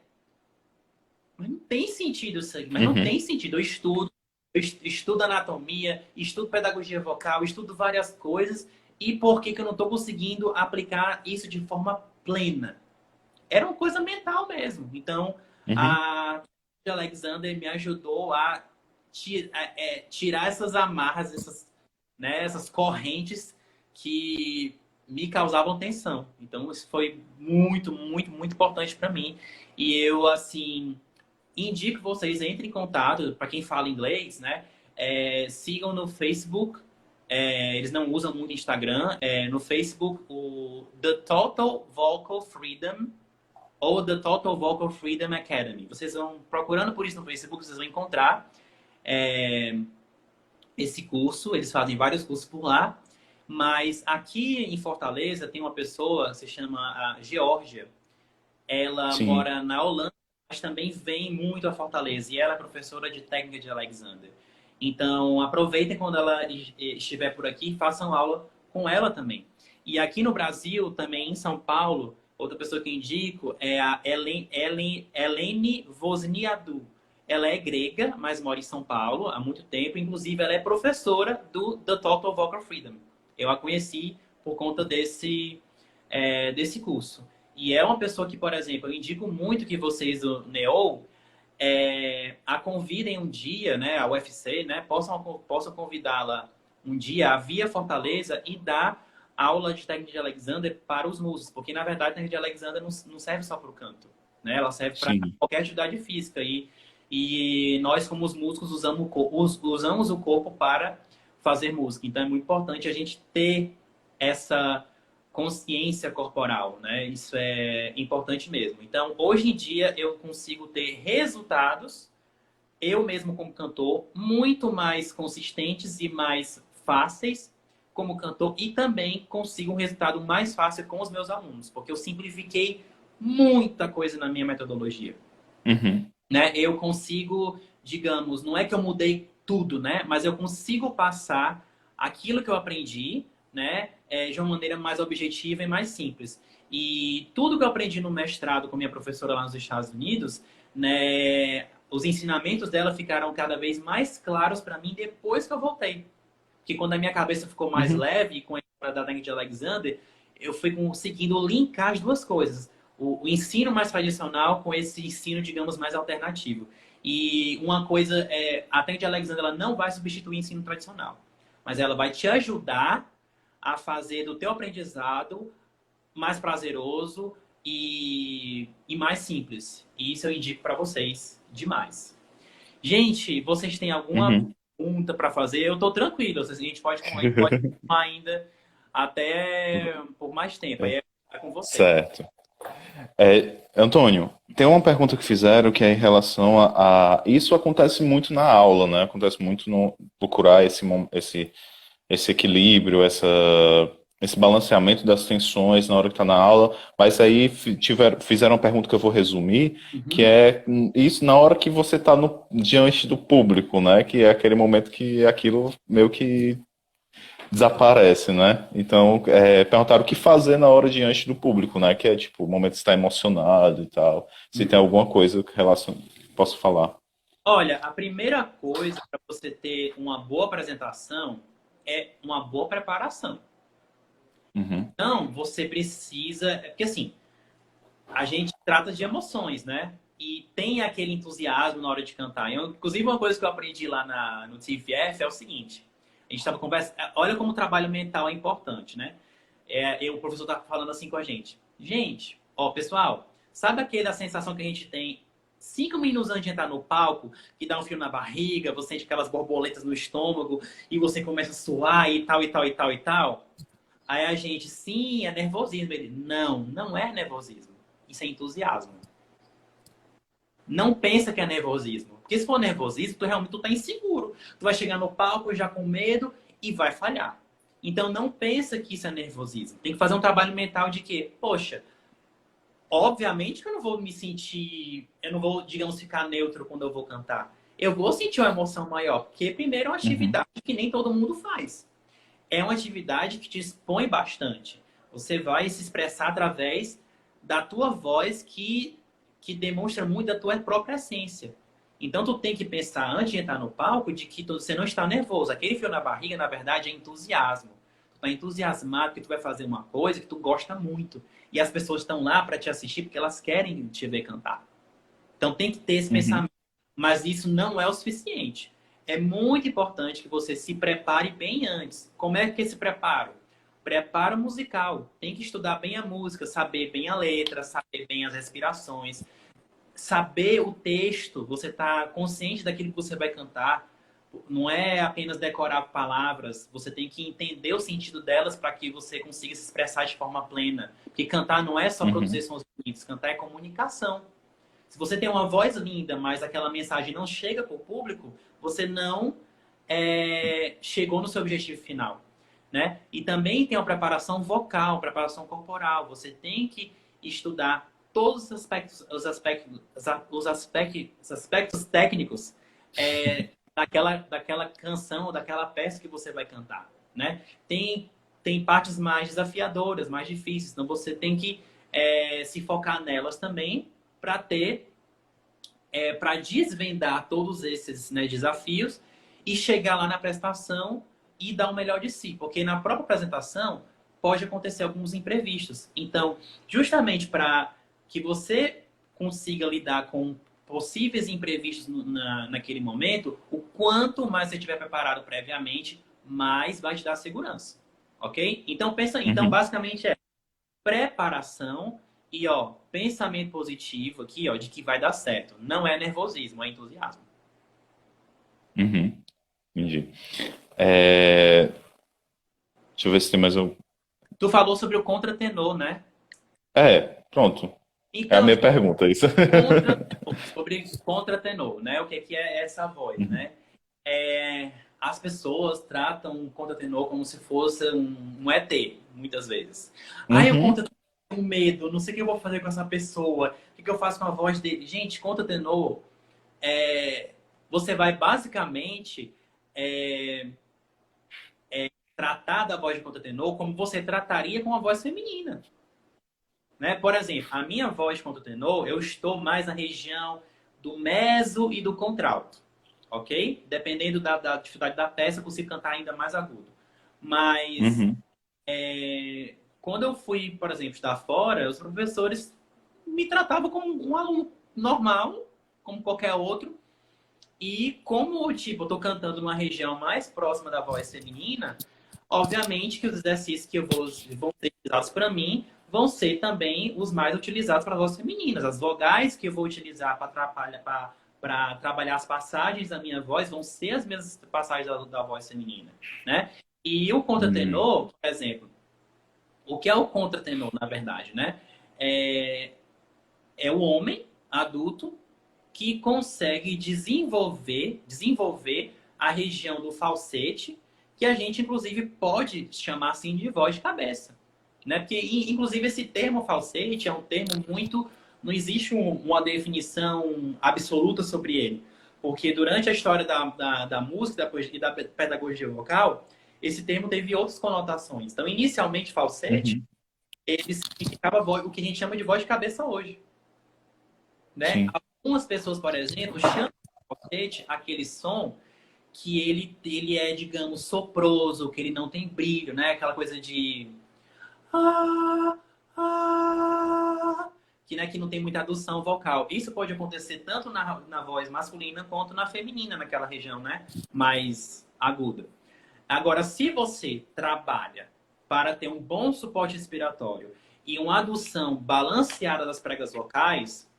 Mas não tem sentido isso aí. Mas não Uhum. tem sentido. Eu estudo anatomia, estudo pedagogia vocal, estudo várias coisas. E por que que eu não estou conseguindo aplicar isso de forma plena? Era uma coisa mental mesmo. Então, Uhum. a Alexander me ajudou a tirar essas amarras, essas correntes que me causavam tensão. Então, isso foi muito, muito, muito importante para mim. E eu, assim, indico vocês, entrem em contato, para quem fala inglês, né? Sigam no Facebook. Eles não usam muito Instagram. No Facebook, o The Total Vocal Freedom ou The Total Vocal Freedom Academy. Vocês vão procurando por isso no Facebook, vocês vão encontrar é, esse curso. Eles fazem vários cursos por lá. Mas aqui em Fortaleza tem uma pessoa, se chama a Geórgia. Ela Sim. mora na Holanda, mas também vem muito a Fortaleza. E ela é professora de técnica de Alexander. Então, aproveitem quando ela estiver por aqui e façam aula com ela também. E aqui no Brasil, também em São Paulo, outra pessoa que eu indico é a Eleni Wozniacki. Ela é grega, mas mora em São Paulo há muito tempo. Inclusive, ela é professora do The Total Vocal Freedom. Eu a conheci por conta desse curso. E é uma pessoa que, por exemplo, eu indico muito que vocês do NEO a convidem um dia, né, a UFC, né, possam convidá-la um dia a via Fortaleza e dar aula de técnica de Alexander para os músicos, porque na verdade a técnica de Alexander não serve só para o canto, né, ela serve para Sim. qualquer atividade física e nós como os músicos usamos o corpo para fazer música, então é muito importante a gente ter essa consciência corporal, né? Isso é importante mesmo. Então, hoje em dia, eu consigo ter resultados, eu mesmo como cantor, muito mais consistentes e mais fáceis como cantor e também consigo um resultado mais fácil com os meus alunos, porque eu simplifiquei muita coisa na minha metodologia, Uhum. né? Eu consigo, digamos, não é que eu mudei tudo, né? Mas eu consigo passar aquilo que eu aprendi, né? De uma maneira mais objetiva e mais simples. E tudo que eu aprendi no mestrado com minha professora lá nos Estados Unidos, né? Os ensinamentos dela ficaram cada vez mais claros para mim depois que eu voltei. Que quando a minha cabeça ficou mais Uhum. leve com a história da Dangue de Alexander, eu fui conseguindo linkar as duas coisas. O ensino mais tradicional com esse ensino, digamos, mais alternativo. E uma coisa a Dangue de Alexander ela não vai substituir o ensino tradicional, mas ela vai te ajudar a fazer do teu aprendizado mais prazeroso e mais simples. E isso eu indico para vocês demais. Gente, vocês têm alguma Uhum. pergunta para fazer? Eu estou tranquilo. A gente pode continuar ainda até por mais tempo. Aí é com vocês. Certo. Antônio, tem uma pergunta que fizeram que é em relação Isso acontece muito na aula, né? Acontece muito no procurar esse equilíbrio, esse balanceamento das tensões na hora que está na aula, mas aí fizeram uma pergunta que eu vou resumir, que Uhum. é isso na hora que você está diante do público, né? Que é aquele momento que aquilo meio que desaparece, né? Então, perguntaram o que fazer na hora diante do público, né? Que é tipo, o momento de estar emocionado e tal. Se tem Uhum. alguma coisa que posso falar. Olha, a primeira coisa para você ter uma boa apresentação é uma boa preparação. Uhum, Então, você precisa. Porque assim, a gente trata de emoções, né? E tem aquele entusiasmo na hora de cantar. Inclusive, uma coisa que eu aprendi lá no TFF é o seguinte: a gente estava conversando. Olha como o trabalho mental é importante, né? O professor está falando assim com a gente. Gente, ó, pessoal, sabe aquela sensação que a gente tem 5 minutos antes de entrar no palco, que dá um frio na barriga, você sente aquelas borboletas no estômago e você começa a suar e tal, e tal, e tal, e tal. Aí a gente, sim, é nervosismo. Ele, não, não é nervosismo. Isso é entusiasmo. Não pensa que é nervosismo. Porque se for nervosismo, tu realmente tá inseguro. Tu vai chegar no palco já com medo e vai falhar. Então não pensa que isso é nervosismo. Tem que fazer um trabalho mental de que, poxa, obviamente que eu não vou me sentir, eu não vou, digamos, ficar neutro quando eu vou cantar. Eu vou sentir uma emoção maior, porque primeiro é uma Uhum. atividade que nem todo mundo faz. É uma atividade que te expõe bastante. Você vai se expressar através da tua voz que demonstra muito da tua própria essência. Então tu tem que pensar antes de entrar no palco de que você não está nervoso. Aquele frio na barriga, na verdade, é entusiasmo. Tu está entusiasmado que tu vai fazer uma coisa que tu gosta muito. E as pessoas estão lá para te assistir porque elas querem te ver cantar. Então tem que ter esse Uhum. pensamento. Mas isso não é o suficiente. É muito importante que você se prepare bem antes. Como é que é esse preparo? Preparo musical. Tem que estudar bem a música, saber bem a letra, saber bem as respirações, saber o texto. Você está consciente daquilo que você vai cantar. Não é apenas decorar palavras. Você tem que entender o sentido delas para que você consiga se expressar de forma plena. Porque cantar não é só produzir Uhum. sons bonitos. Cantar é comunicação. Se você tem uma voz linda, mas aquela mensagem não chega para o público, você não chegou no seu objetivo final, né? E também tem uma preparação vocal, preparação corporal. Você tem que estudar todos os aspectos técnicos daquela canção, daquela peça que você vai cantar, né? Tem partes mais desafiadoras, mais difíceis, então você tem que se focar nelas também para para desvendar todos esses, né, desafios e chegar lá na prestação e dar o melhor de si. Porque na própria apresentação pode acontecer alguns imprevistos. Então, justamente para que você consiga lidar com possíveis imprevistos naquele momento, o quanto mais você estiver preparado previamente, mais vai te dar segurança. Ok? Então, pensa aí. Então, Uhum. basicamente é preparação e, ó, pensamento positivo aqui, ó, de que vai dar certo. Não é nervosismo, é entusiasmo. Uhum. Entendi. É, deixa eu ver se tem mais um. Tu falou sobre o contratenor, né? Pronto. É a Então, minha pergunta, isso. sobre contratenor, né? O que é essa voz, Uhum. né? As pessoas tratam o contratenor como se fosse um ET, muitas vezes. Aí o Uhum. contratenor tem medo, não sei o que eu vou fazer com essa pessoa, o que eu faço com a voz dele. Gente, contratenor, é, você vai basicamente é, tratar da voz de contratenor como você trataria com a voz feminina. Né? Por exemplo, a minha voz de contratenor, eu estou mais na região do meso e do contralto, ok? Dependendo da dificuldade da peça, eu consigo cantar ainda mais agudo. Mas Uhum. quando eu fui, por exemplo, estudar fora, os professores me tratavam como um aluno normal, como qualquer outro. E como, tipo, eu tô cantando numa região mais próxima da voz feminina, obviamente que os exercícios que vão ser utilizados para mim vão ser também os mais utilizados para vozes femininas. As vogais que eu vou utilizar para trabalhar as passagens da minha voz vão ser as mesmas passagens da voz feminina, né? E o Uhum. contratenor, por exemplo, o que é o contratenor, na verdade, né? É, é o homem adulto que consegue desenvolver a região do falsete, que a gente, inclusive, pode chamar assim de voz de cabeça. Né? Porque, inclusive, esse termo falsete é um termo muito. Não existe uma definição absoluta sobre ele. Porque durante a história da música e da pedagogia vocal, esse termo teve outras conotações. Então, inicialmente, falsete, Uhum. ele significava o que a gente chama de voz de cabeça hoje. Né? Sim. Algumas pessoas, por exemplo, chamam de falsete aquele som que ele é, digamos, soproso, que ele não tem brilho, né? Aquela coisa de ah, que não tem muita adução vocal. Isso pode acontecer tanto na voz masculina quanto na feminina, naquela região, né? Mais aguda. Agora, se você trabalha para ter um bom suporte respiratório e uma adução balanceada das pregas vocais,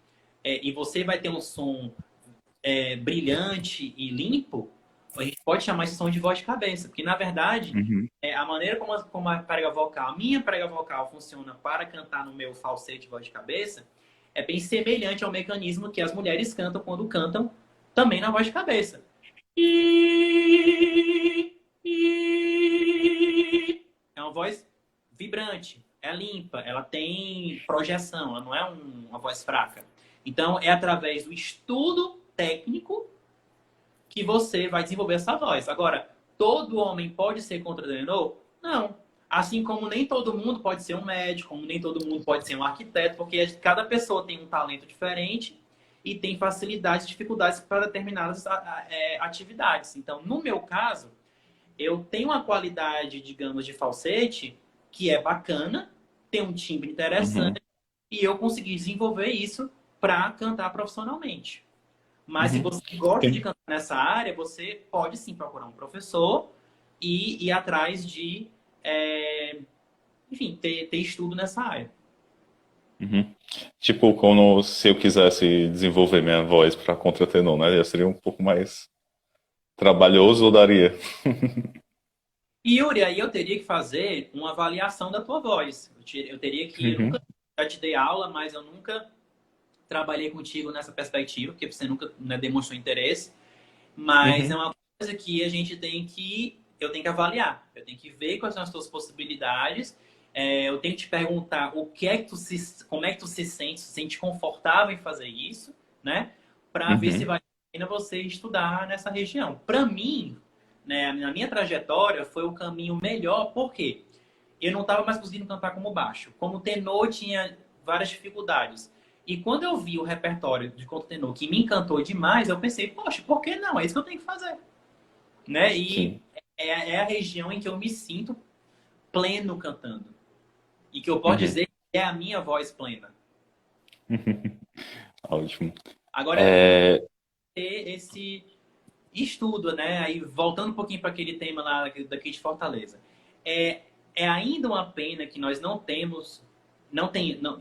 e você vai ter um som brilhante e limpo, a gente pode chamar esse som de voz de cabeça, porque na verdade Uhum. a maneira como a minha prega vocal funciona para cantar no meu falsete de voz de cabeça é bem semelhante ao mecanismo que as mulheres cantam quando cantam também na voz de cabeça. É uma voz vibrante, é limpa, ela tem projeção, ela não é uma voz fraca. Então, é através do estudo técnico que você vai desenvolver essa voz. Agora, todo homem pode ser contratenor? Não. Assim como nem todo mundo pode ser um médico, como nem todo mundo pode ser um arquiteto, porque cada pessoa tem um talento diferente e tem facilidades e dificuldades para determinadas atividades. Então, no meu caso, eu tenho uma qualidade, digamos, de falsete que é bacana, tem um timbre Uhum. interessante e eu consegui desenvolver isso para cantar profissionalmente. Mas se Uhum. você gosta de Tem- cantar nessa área, você pode sim procurar um professor e ir atrás de, enfim, ter estudo nessa área. Uhum. Tipo, quando se eu quisesse desenvolver minha voz para contratenor, né? Já seria um pouco mais trabalhoso ou daria? E Yuri, aí eu teria que fazer uma avaliação da tua voz. Eu teria que, eu nunca Uhum. já te dei aula, mas eu nunca trabalhei contigo nessa perspectiva, porque você nunca, né, demonstrou interesse. Mas é Uhum. uma coisa que eu tenho que avaliar. Eu tenho que ver quais são as tuas possibilidades. Eu tenho que te perguntar como é que tu se sente confortável em fazer isso, né? Para ver se Uhum. vale a pena você estudar nessa região. Para mim, né, na minha trajetória, foi o caminho melhor, porque eu não estava mais conseguindo cantar como baixo. Como tenor, tinha várias dificuldades. E quando eu vi o repertório de contratenor que me encantou demais, eu pensei, poxa, por que não? É isso que eu tenho que fazer. Né? E Sim. é a região em que eu me sinto pleno cantando. E que eu posso Uhum. dizer que é a minha voz plena. Ótimo. Agora é É... ter esse estudo, né? Aí voltando um pouquinho para aquele tema lá daqui de Fortaleza. É, é ainda uma pena que nós não temos,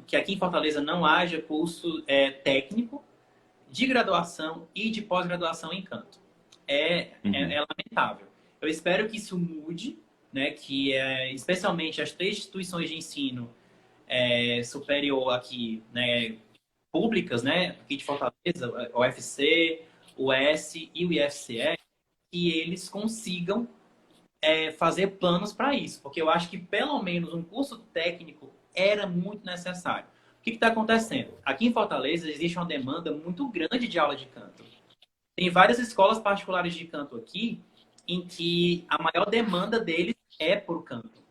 que aqui em Fortaleza não haja curso técnico de graduação e de pós-graduação em canto. É Uhum. lamentável. Eu espero que isso mude, né? Que especialmente as três instituições de ensino superior aqui, né, públicas, né, aqui de Fortaleza, o UFC, o S e o IFCE, que eles consigam fazer planos para isso, porque eu acho que pelo menos um curso técnico era muito necessário. O que está acontecendo? Aqui em Fortaleza existe uma demanda muito grande de aula de canto. Tem várias escolas particulares de canto aqui em que a maior demanda deles é por canto,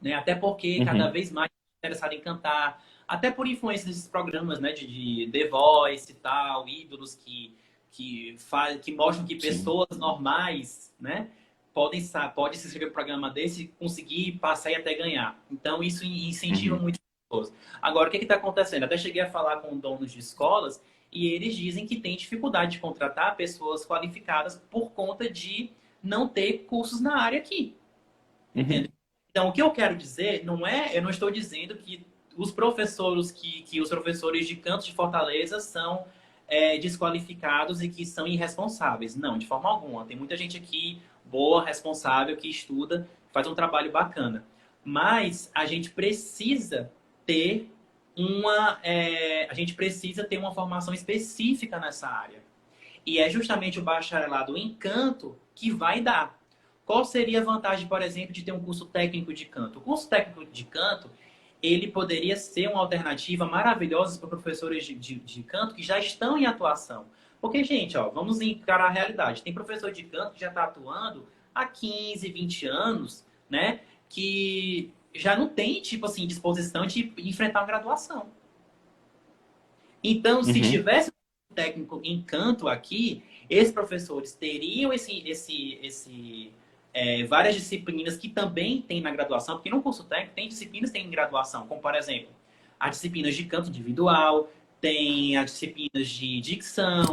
né? Até porque cada Uhum. vez mais interessado em cantar, até por influência desses programas, né, de The Voice e tal, ídolos que mostram que Sim. pessoas normais, né, podem se inscrever no programa desse e conseguir passar e até ganhar. Então isso incentiva Uhum. muito as pessoas. Agora, o que está acontecendo? Até cheguei a falar com donos de escolas e eles dizem que tem dificuldade de contratar pessoas qualificadas por conta de não ter cursos na área aqui. Entendeu? Uhum. Então, o que eu quero dizer não é, eu não estou dizendo que que os professores de canto de Fortaleza são desqualificados e que são irresponsáveis. Não, de forma alguma. Tem muita gente aqui boa, responsável, que estuda, faz um trabalho bacana. Mas ter a gente precisa ter uma formação específica nessa área. E é justamente o bacharelado em canto que vai dar. Qual seria a vantagem, por exemplo, de ter um curso técnico de canto? O curso técnico de canto, ele poderia ser uma alternativa maravilhosa para professores de canto que já estão em atuação. Porque, gente, ó, vamos encarar a realidade. Tem professor de canto que já está atuando há 15, 20 anos, né? Que já não tem, tipo assim, disposição de enfrentar uma graduação. Então, se Uhum. tivesse um técnico em canto aqui, esses professores teriam várias disciplinas que também tem na graduação, porque no curso técnico tem disciplinas que tem em graduação, como, por exemplo, as disciplinas de canto individual, tem as disciplinas de dicção,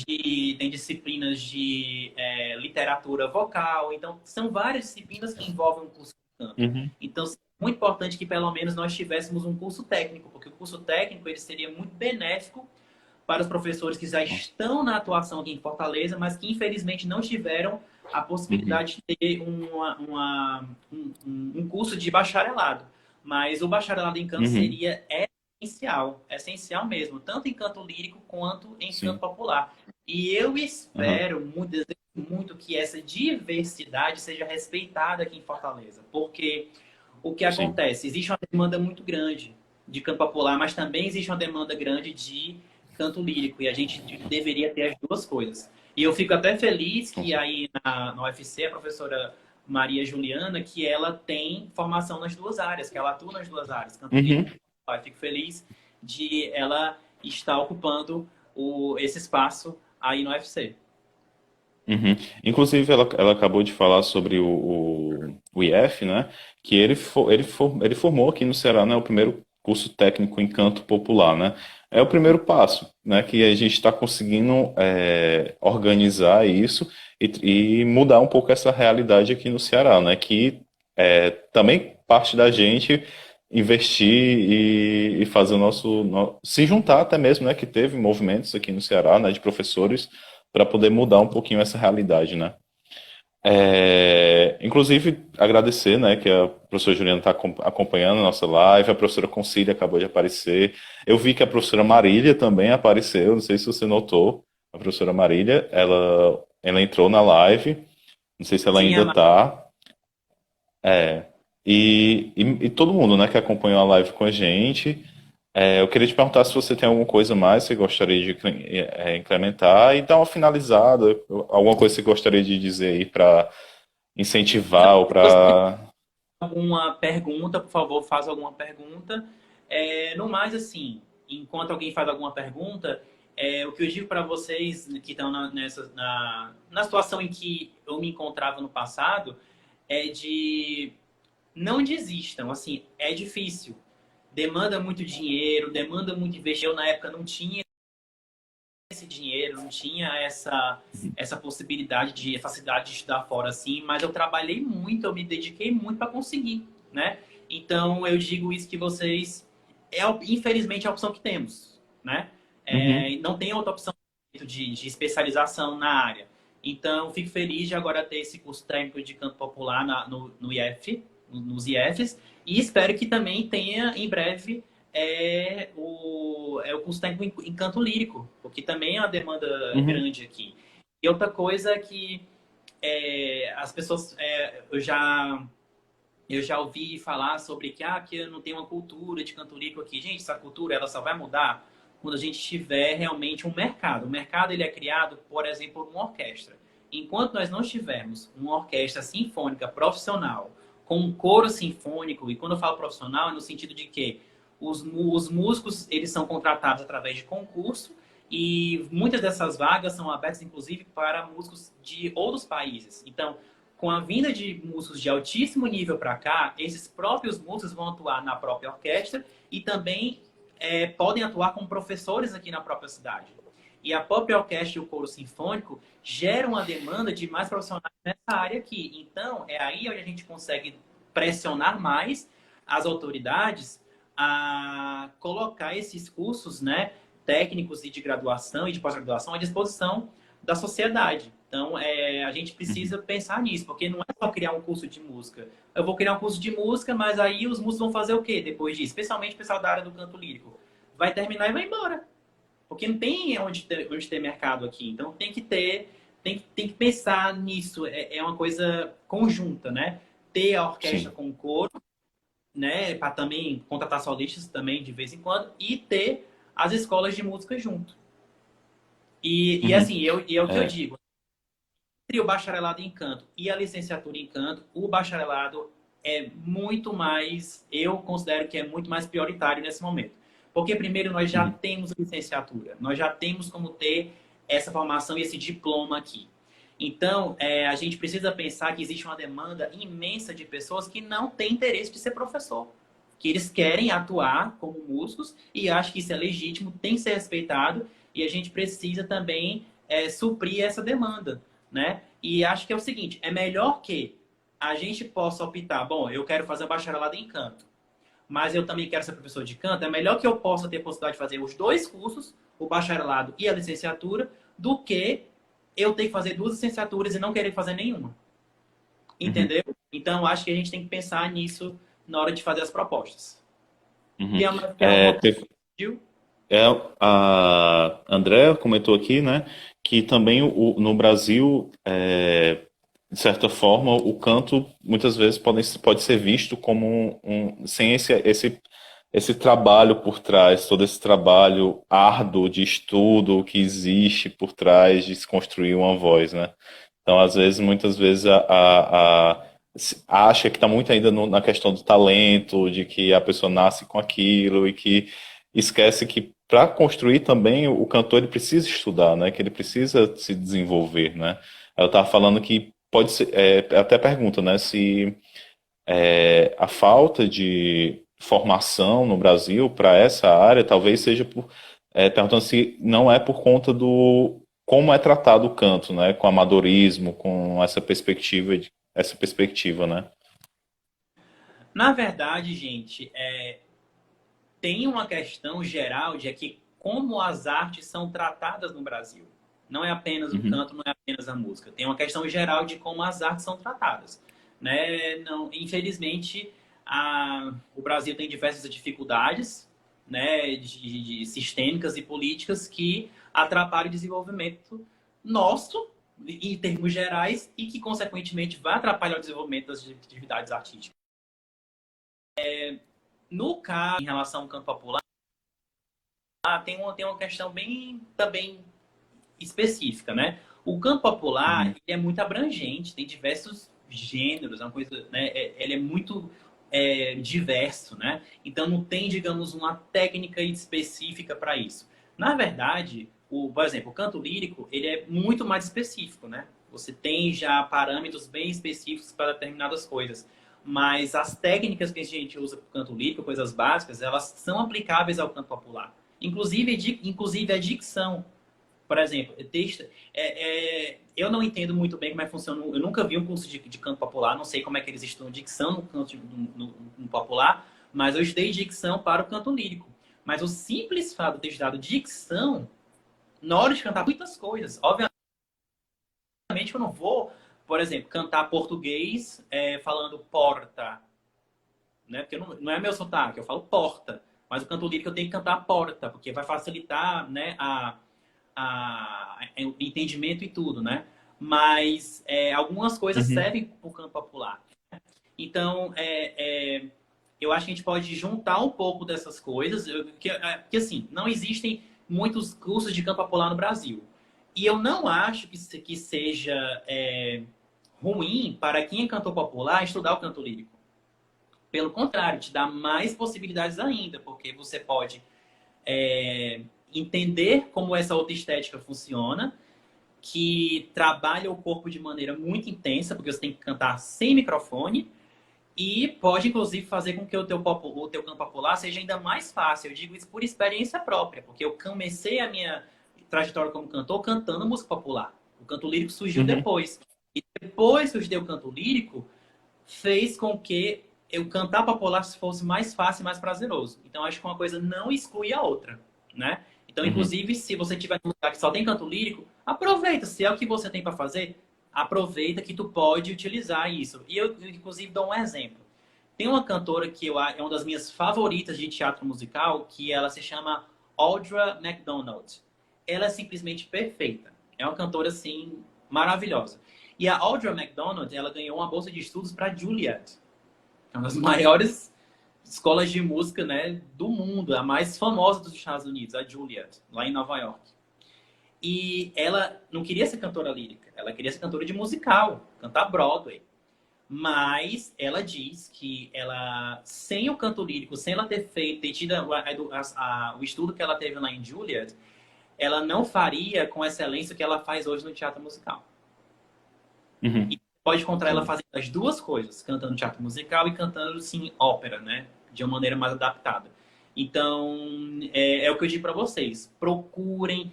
tem disciplinas de literatura vocal. Então, são várias disciplinas que envolvem um curso de canto. Uhum. Então, muito importante que pelo menos nós tivéssemos um curso técnico, porque o curso técnico ele seria muito benéfico para os professores que já estão na atuação aqui em Fortaleza, mas que infelizmente não tiveram a Uhum. possibilidade de ter um curso de bacharelado. Mas o bacharelado em canto Uhum. seria essencial mesmo, tanto em canto lírico quanto em canto Sim. popular. E eu Aham. espero muito, desejo muito que essa diversidade seja respeitada aqui em Fortaleza, porque o que Sim. acontece? Existe uma demanda muito grande de canto popular, mas também existe uma demanda grande de canto lírico, e a gente deveria ter as duas coisas. E eu fico até feliz Com que certeza. aí na UFC, a professora Maria Juliana, que ela tem formação nas duas áreas, que ela atua nas duas áreas, canto lírico Uhum. e popular. Eu fico feliz de ela estar ocupando esse espaço aí no UFC. Uhum. Inclusive, ela acabou de falar sobre o IF, né? Que ele formou aqui no Ceará, né? O primeiro curso técnico em canto popular, né? É o primeiro passo, né? Que a gente está conseguindo organizar isso e mudar um pouco essa realidade aqui no Ceará, né? Que também parte da gente investir e fazer o se juntar até mesmo, né? Que teve movimentos aqui no Ceará, né? De professores para poder mudar um pouquinho essa realidade, né? Inclusive, agradecer, né, que a professora Juliana está acompanhando a nossa live, a professora Concília acabou de aparecer. Eu vi que a professora Marília também apareceu, não sei se você notou. A professora Marília, ela entrou na live, não sei se ela Sim, ainda está. E todo mundo, né, que acompanhou a live com a gente. Eu queria te perguntar se você tem alguma coisa mais que você gostaria de incrementar e dar uma finalizada, alguma coisa que você gostaria de dizer aí para incentivar ou para. alguma pergunta, por favor, faça alguma pergunta. No mais, assim, enquanto alguém faz alguma pergunta, o que eu digo para vocês que estão na situação em que eu me encontrava no passado é de não desistam. Assim, é difícil. Demanda muito dinheiro, demanda muito investimento. Eu, na época, não tinha esse dinheiro, não tinha essa possibilidade de facilidade de estudar fora assim, mas eu trabalhei muito, eu me dediquei muito para conseguir, né? Então eu digo isso que vocês infelizmente é a opção que temos, né? Uhum, Não tem outra opção de especialização na área. Então fico feliz de agora ter esse curso técnico de canto popular no IF, nos IFs, e espero que também tenha em breve o curso técnico em canto lírico, porque também é uma demanda uhum, grande aqui. E outra coisa é que as pessoas, eu já ouvi falar sobre que eu não tenho uma cultura de canto lírico aqui. Gente, essa cultura ela só vai mudar quando a gente tiver realmente um mercado. O mercado ele é criado, por exemplo, por uma orquestra. Enquanto nós não tivermos uma orquestra sinfônica profissional, com um coro sinfônico, e quando eu falo profissional é no sentido de que os músicos eles são contratados através de concurso e muitas dessas vagas são abertas, inclusive, para músicos de outros países. Então, com a vinda de músicos de altíssimo nível para cá, esses próprios músicos vão atuar na própria orquestra e também podem atuar como professores aqui na própria cidade. E a própria orquestra e o coro sinfônico geram uma demanda de mais profissionais nessa área aqui. Então, é aí onde a gente consegue pressionar mais as autoridades a colocar esses cursos, né, técnicos e de graduação e de pós-graduação à disposição da sociedade. Então, a gente uhum. precisa pensar nisso, porque não é só criar um curso de música. Eu vou criar um curso de música, mas aí os músicos vão fazer o quê depois disso? Especialmente o pessoal da área do canto lírico. Vai terminar e vai embora. Porque não tem onde ter mercado aqui. Então, tem que pensar nisso. É uma coisa conjunta, né? Ter a orquestra Sim. com coro, né? Para também contratar solistas também de vez em quando. E ter as escolas de música junto. E Uhum. assim, é o que eu É, digo. Entre o bacharelado em canto e a licenciatura em canto, o bacharelado é muito mais, eu considero que é muito mais prioritário nesse momento. Porque primeiro nós já uhum, temos licenciatura, nós já temos como ter essa formação e esse diploma aqui. Então, a gente precisa pensar que existe uma demanda imensa de pessoas que não têm interesse de ser professor. Que eles querem atuar como músicos e acho que isso é legítimo, tem que ser respeitado e a gente precisa também suprir essa demanda, né? E acho que é o seguinte, é melhor que a gente possa optar, bom, eu quero fazer bacharelado em canto, mas eu também quero ser professor de canto, é melhor que eu possa ter a possibilidade de fazer os dois cursos o bacharelado e a licenciatura do que eu ter que fazer 2 licenciaturas e não querer fazer nenhuma. Uhum. Entendeu? Então, acho que a gente tem que pensar nisso na hora de fazer as propostas. Uhum. Tem alguma coisa, Teve, Gil? a Andrea comentou aqui, né, que também no Brasil, de certa forma, o canto muitas vezes pode ser visto como sem esse trabalho por trás, todo esse trabalho árduo de estudo que existe por trás de se construir uma voz, né? Então, às vezes, muitas vezes, acha que está muito ainda na questão do talento, de que a pessoa nasce com aquilo e que esquece que para construir também o cantor ele precisa estudar, né? Que ele precisa se desenvolver, né? Eu estava falando que pode ser, até pergunta, né? Se a falta de formação no Brasil para essa área talvez seja perguntando se não é por conta do como é tratado o canto, né? Com amadorismo, com essa perspectiva, né? Na verdade, gente, tem uma questão geral de que como as artes são tratadas no Brasil. Não é apenas o Uhum, canto, não é apenas a música. Tem uma questão geral de como as artes são tratadas. Né? Não, infelizmente, o Brasil tem diversas dificuldades, né, de sistêmicas e políticas que atrapalham o desenvolvimento nosso, em termos gerais, e que, consequentemente, vai atrapalhar o desenvolvimento das atividades artísticas. No caso, em relação ao canto popular, tem uma questão bem também específica, né? O canto popular uhum, ele é muito abrangente, tem diversos gêneros, é uma coisa, né? Ele é muito diverso, né? Então não tem, digamos, uma técnica específica para isso. Na verdade, por exemplo, o canto lírico ele é muito mais específico, né? Você tem já parâmetros bem específicos para determinadas coisas. Mas as técnicas que a gente usa para o canto lírico, coisas básicas, elas são aplicáveis ao canto popular. Inclusive a dicção. Por exemplo, eu não entendo muito bem como é que funciona. Eu nunca vi um curso de canto popular, não sei como é que eles estudam dicção no canto no popular, mas eu estudei dicção para o canto lírico. Mas o simples fato de ter estudado dicção, na hora de cantar muitas coisas, obviamente que eu não vou, por exemplo, cantar português falando porta, né? Porque não é meu sotaque, eu falo porta. Mas o canto lírico eu tenho que cantar porta, porque vai facilitar, né, o entendimento e tudo, né? Mas algumas coisas uhum. servem para o campo popular. Então, eu acho que a gente pode juntar um pouco dessas coisas, que assim, não existem muitos cursos de campo popular no Brasil. E eu não acho que seja ruim para quem é cantor popular estudar o canto lírico. Pelo contrário, te dá mais possibilidades ainda, porque você pode entender como essa outra estética funciona, que trabalha o corpo de maneira muito intensa, porque você tem que cantar sem microfone, e pode, inclusive, fazer com que o teu campo popular seja ainda mais fácil. Eu digo isso por experiência própria, porque eu comecei a minha trajetória como cantor cantando música popular. O canto lírico surgiu Uhum. depois. E depois que eu estudei o canto lírico, fez com que eu cantar popular fosse mais fácil e mais prazeroso. Então, acho que uma coisa não exclui a outra, né? Então, Uhum. inclusive, se você tiver num lugar que só tem canto lírico, aproveita. Se é o que você tem para fazer, aproveita que tu pode utilizar isso. E eu, inclusive, dou um exemplo. Tem uma cantora que é uma das minhas favoritas de teatro musical, que ela se chama Audra McDonald. Ela é simplesmente perfeita. É uma cantora, assim, maravilhosa. E a Audra McDonald, ela ganhou uma bolsa de estudos para Juilliard. É uma das maiores escolas de música, né, do mundo, a mais famosa dos Estados Unidos, a Juilliard, lá em Nova York. E ela não queria ser cantora lírica, ela queria ser cantora de musical, cantar Broadway. Mas ela diz que ela, sem o canto lírico, sem ela ter tido o estudo que ela teve lá em Juilliard, ela não faria com a excelência que ela faz hoje no teatro musical. Uhum. Pode encontrar ela Entendi. fazendo as duas coisas, cantando teatro musical e cantando, sim, ópera, né? De uma maneira mais adaptada. Então, é o que eu digo para vocês. Procurem,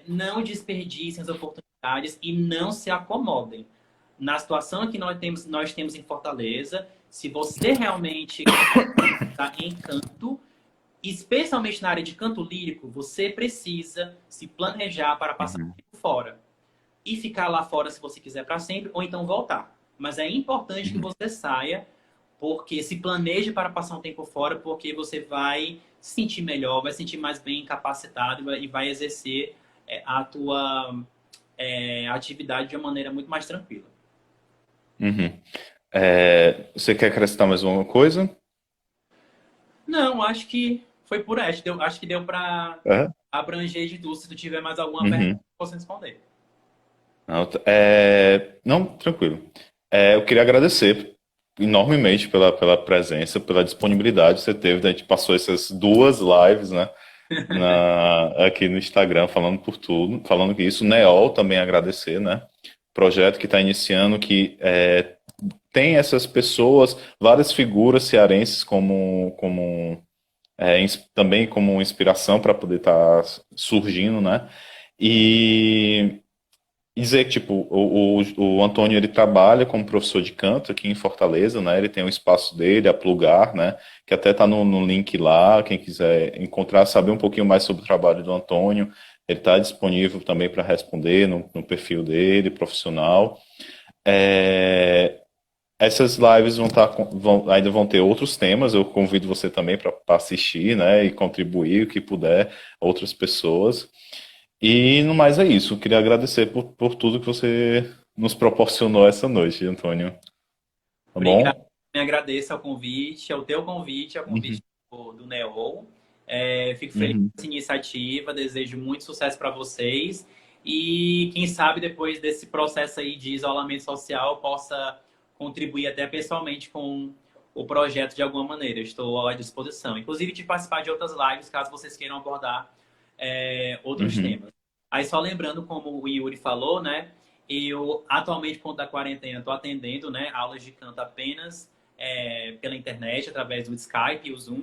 não desperdicem as oportunidades e não se acomodem. Na situação que nós temos em Fortaleza, se você realmente está em canto, especialmente na área de canto lírico, você precisa se planejar para passar Uhum. tempo fora. E ficar lá fora se você quiser para sempre, ou então voltar. Mas é importante que Uhum. você saia, porque se planeje para passar um tempo fora, porque você vai se sentir melhor, vai se sentir mais bem capacitado e vai exercer a tua atividade de uma maneira muito mais tranquila. Uhum. Você quer acrescentar mais alguma coisa? Não, acho que foi por essa. Acho que deu para É. abranger de tudo. Se tu tiver mais alguma pergunta, Uhum. eu posso responder. Não, não, tranquilo. Eu queria agradecer enormemente pela presença, pela disponibilidade que você teve. A gente passou essas duas lives, né, aqui no Instagram, falando por tudo, falando que isso. Neol também agradecer, né? Projeto que está iniciando, que tem essas pessoas, várias figuras cearenses também como inspiração para poder estar surgindo, né? E dizer que, tipo, o Antônio, ele trabalha como professor de canto aqui em Fortaleza, né? Ele tem um espaço dele, a Plugar, né? Que até tá no link lá, quem quiser encontrar, saber um pouquinho mais sobre o trabalho do Antônio, ele está disponível também para responder no perfil dele, profissional. É, Essas lives ainda vão ter outros temas, eu convido você também para assistir, né? E contribuir o que puder, outras pessoas. E no mais é isso. Eu queria agradecer por tudo que você nos proporcionou essa noite, Antônio. Tá Obrigado. bom? Me agradeço ao convite, ao teu convite, ao Uhum, convite do NEO. Fico feliz uhum. com essa iniciativa, desejo muito sucesso para vocês e quem sabe depois desse processo aí de isolamento social possa contribuir até pessoalmente com o projeto de alguma maneira. Eu estou à disposição, inclusive de participar de outras lives caso vocês queiram abordar outros Uhum. temas. Aí só lembrando, como o Yuri falou, né? Eu atualmente, por conta da quarentena, estou atendendo, né, aulas de canto apenas pela internet, através do Skype e o Zoom.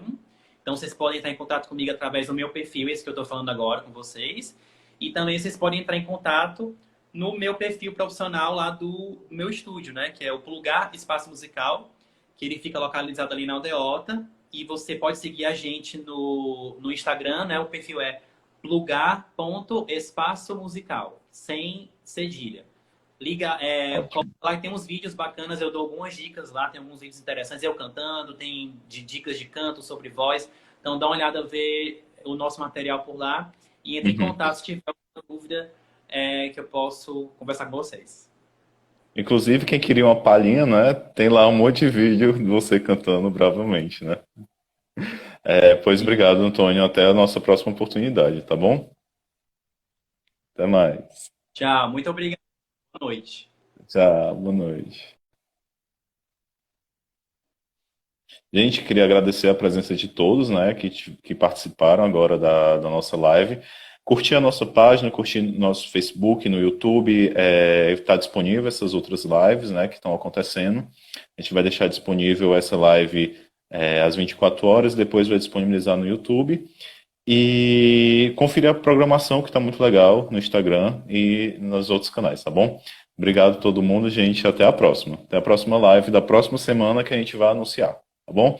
Então, vocês podem entrar em contato comigo através do meu perfil, esse que eu estou falando agora com vocês. E também vocês podem entrar em contato no meu perfil profissional lá do meu estúdio, né? Que é o Plugar Espaço Musical, que ele fica localizado ali na Aldeota. E você pode seguir a gente no Instagram, né? O perfil é plugar.espaço musical, sem cedilha. Liga, Ótimo. lá tem uns vídeos bacanas, eu dou algumas dicas lá, tem alguns vídeos interessantes, eu cantando, tem de dicas de canto sobre voz. Então dá uma olhada, ver o nosso material por lá e entre em Uhum. contato se tiver alguma dúvida que eu posso conversar com vocês. Inclusive, quem queria uma palhinha, né? Tem lá um monte de vídeo de você cantando bravamente, né? Pois E obrigado, Antônio. Até a nossa próxima oportunidade, tá bom? Até mais. tchau, muito obrigado, boa noite. Tchau, boa noite. Gente, queria agradecer a presença de todos, né, que participaram agora da nossa live. Curtir a nossa página, curtir nosso Facebook, no YouTube, está disponível essas outras lives, né, que estão acontecendo. A gente vai deixar disponível essa live às 24 horas, depois vai disponibilizar no YouTube. E conferir a programação que está muito legal no Instagram e nos outros canais, tá bom? Obrigado a todo mundo, gente. Até a próxima. Até a próxima live da próxima semana que a gente vai anunciar, tá bom?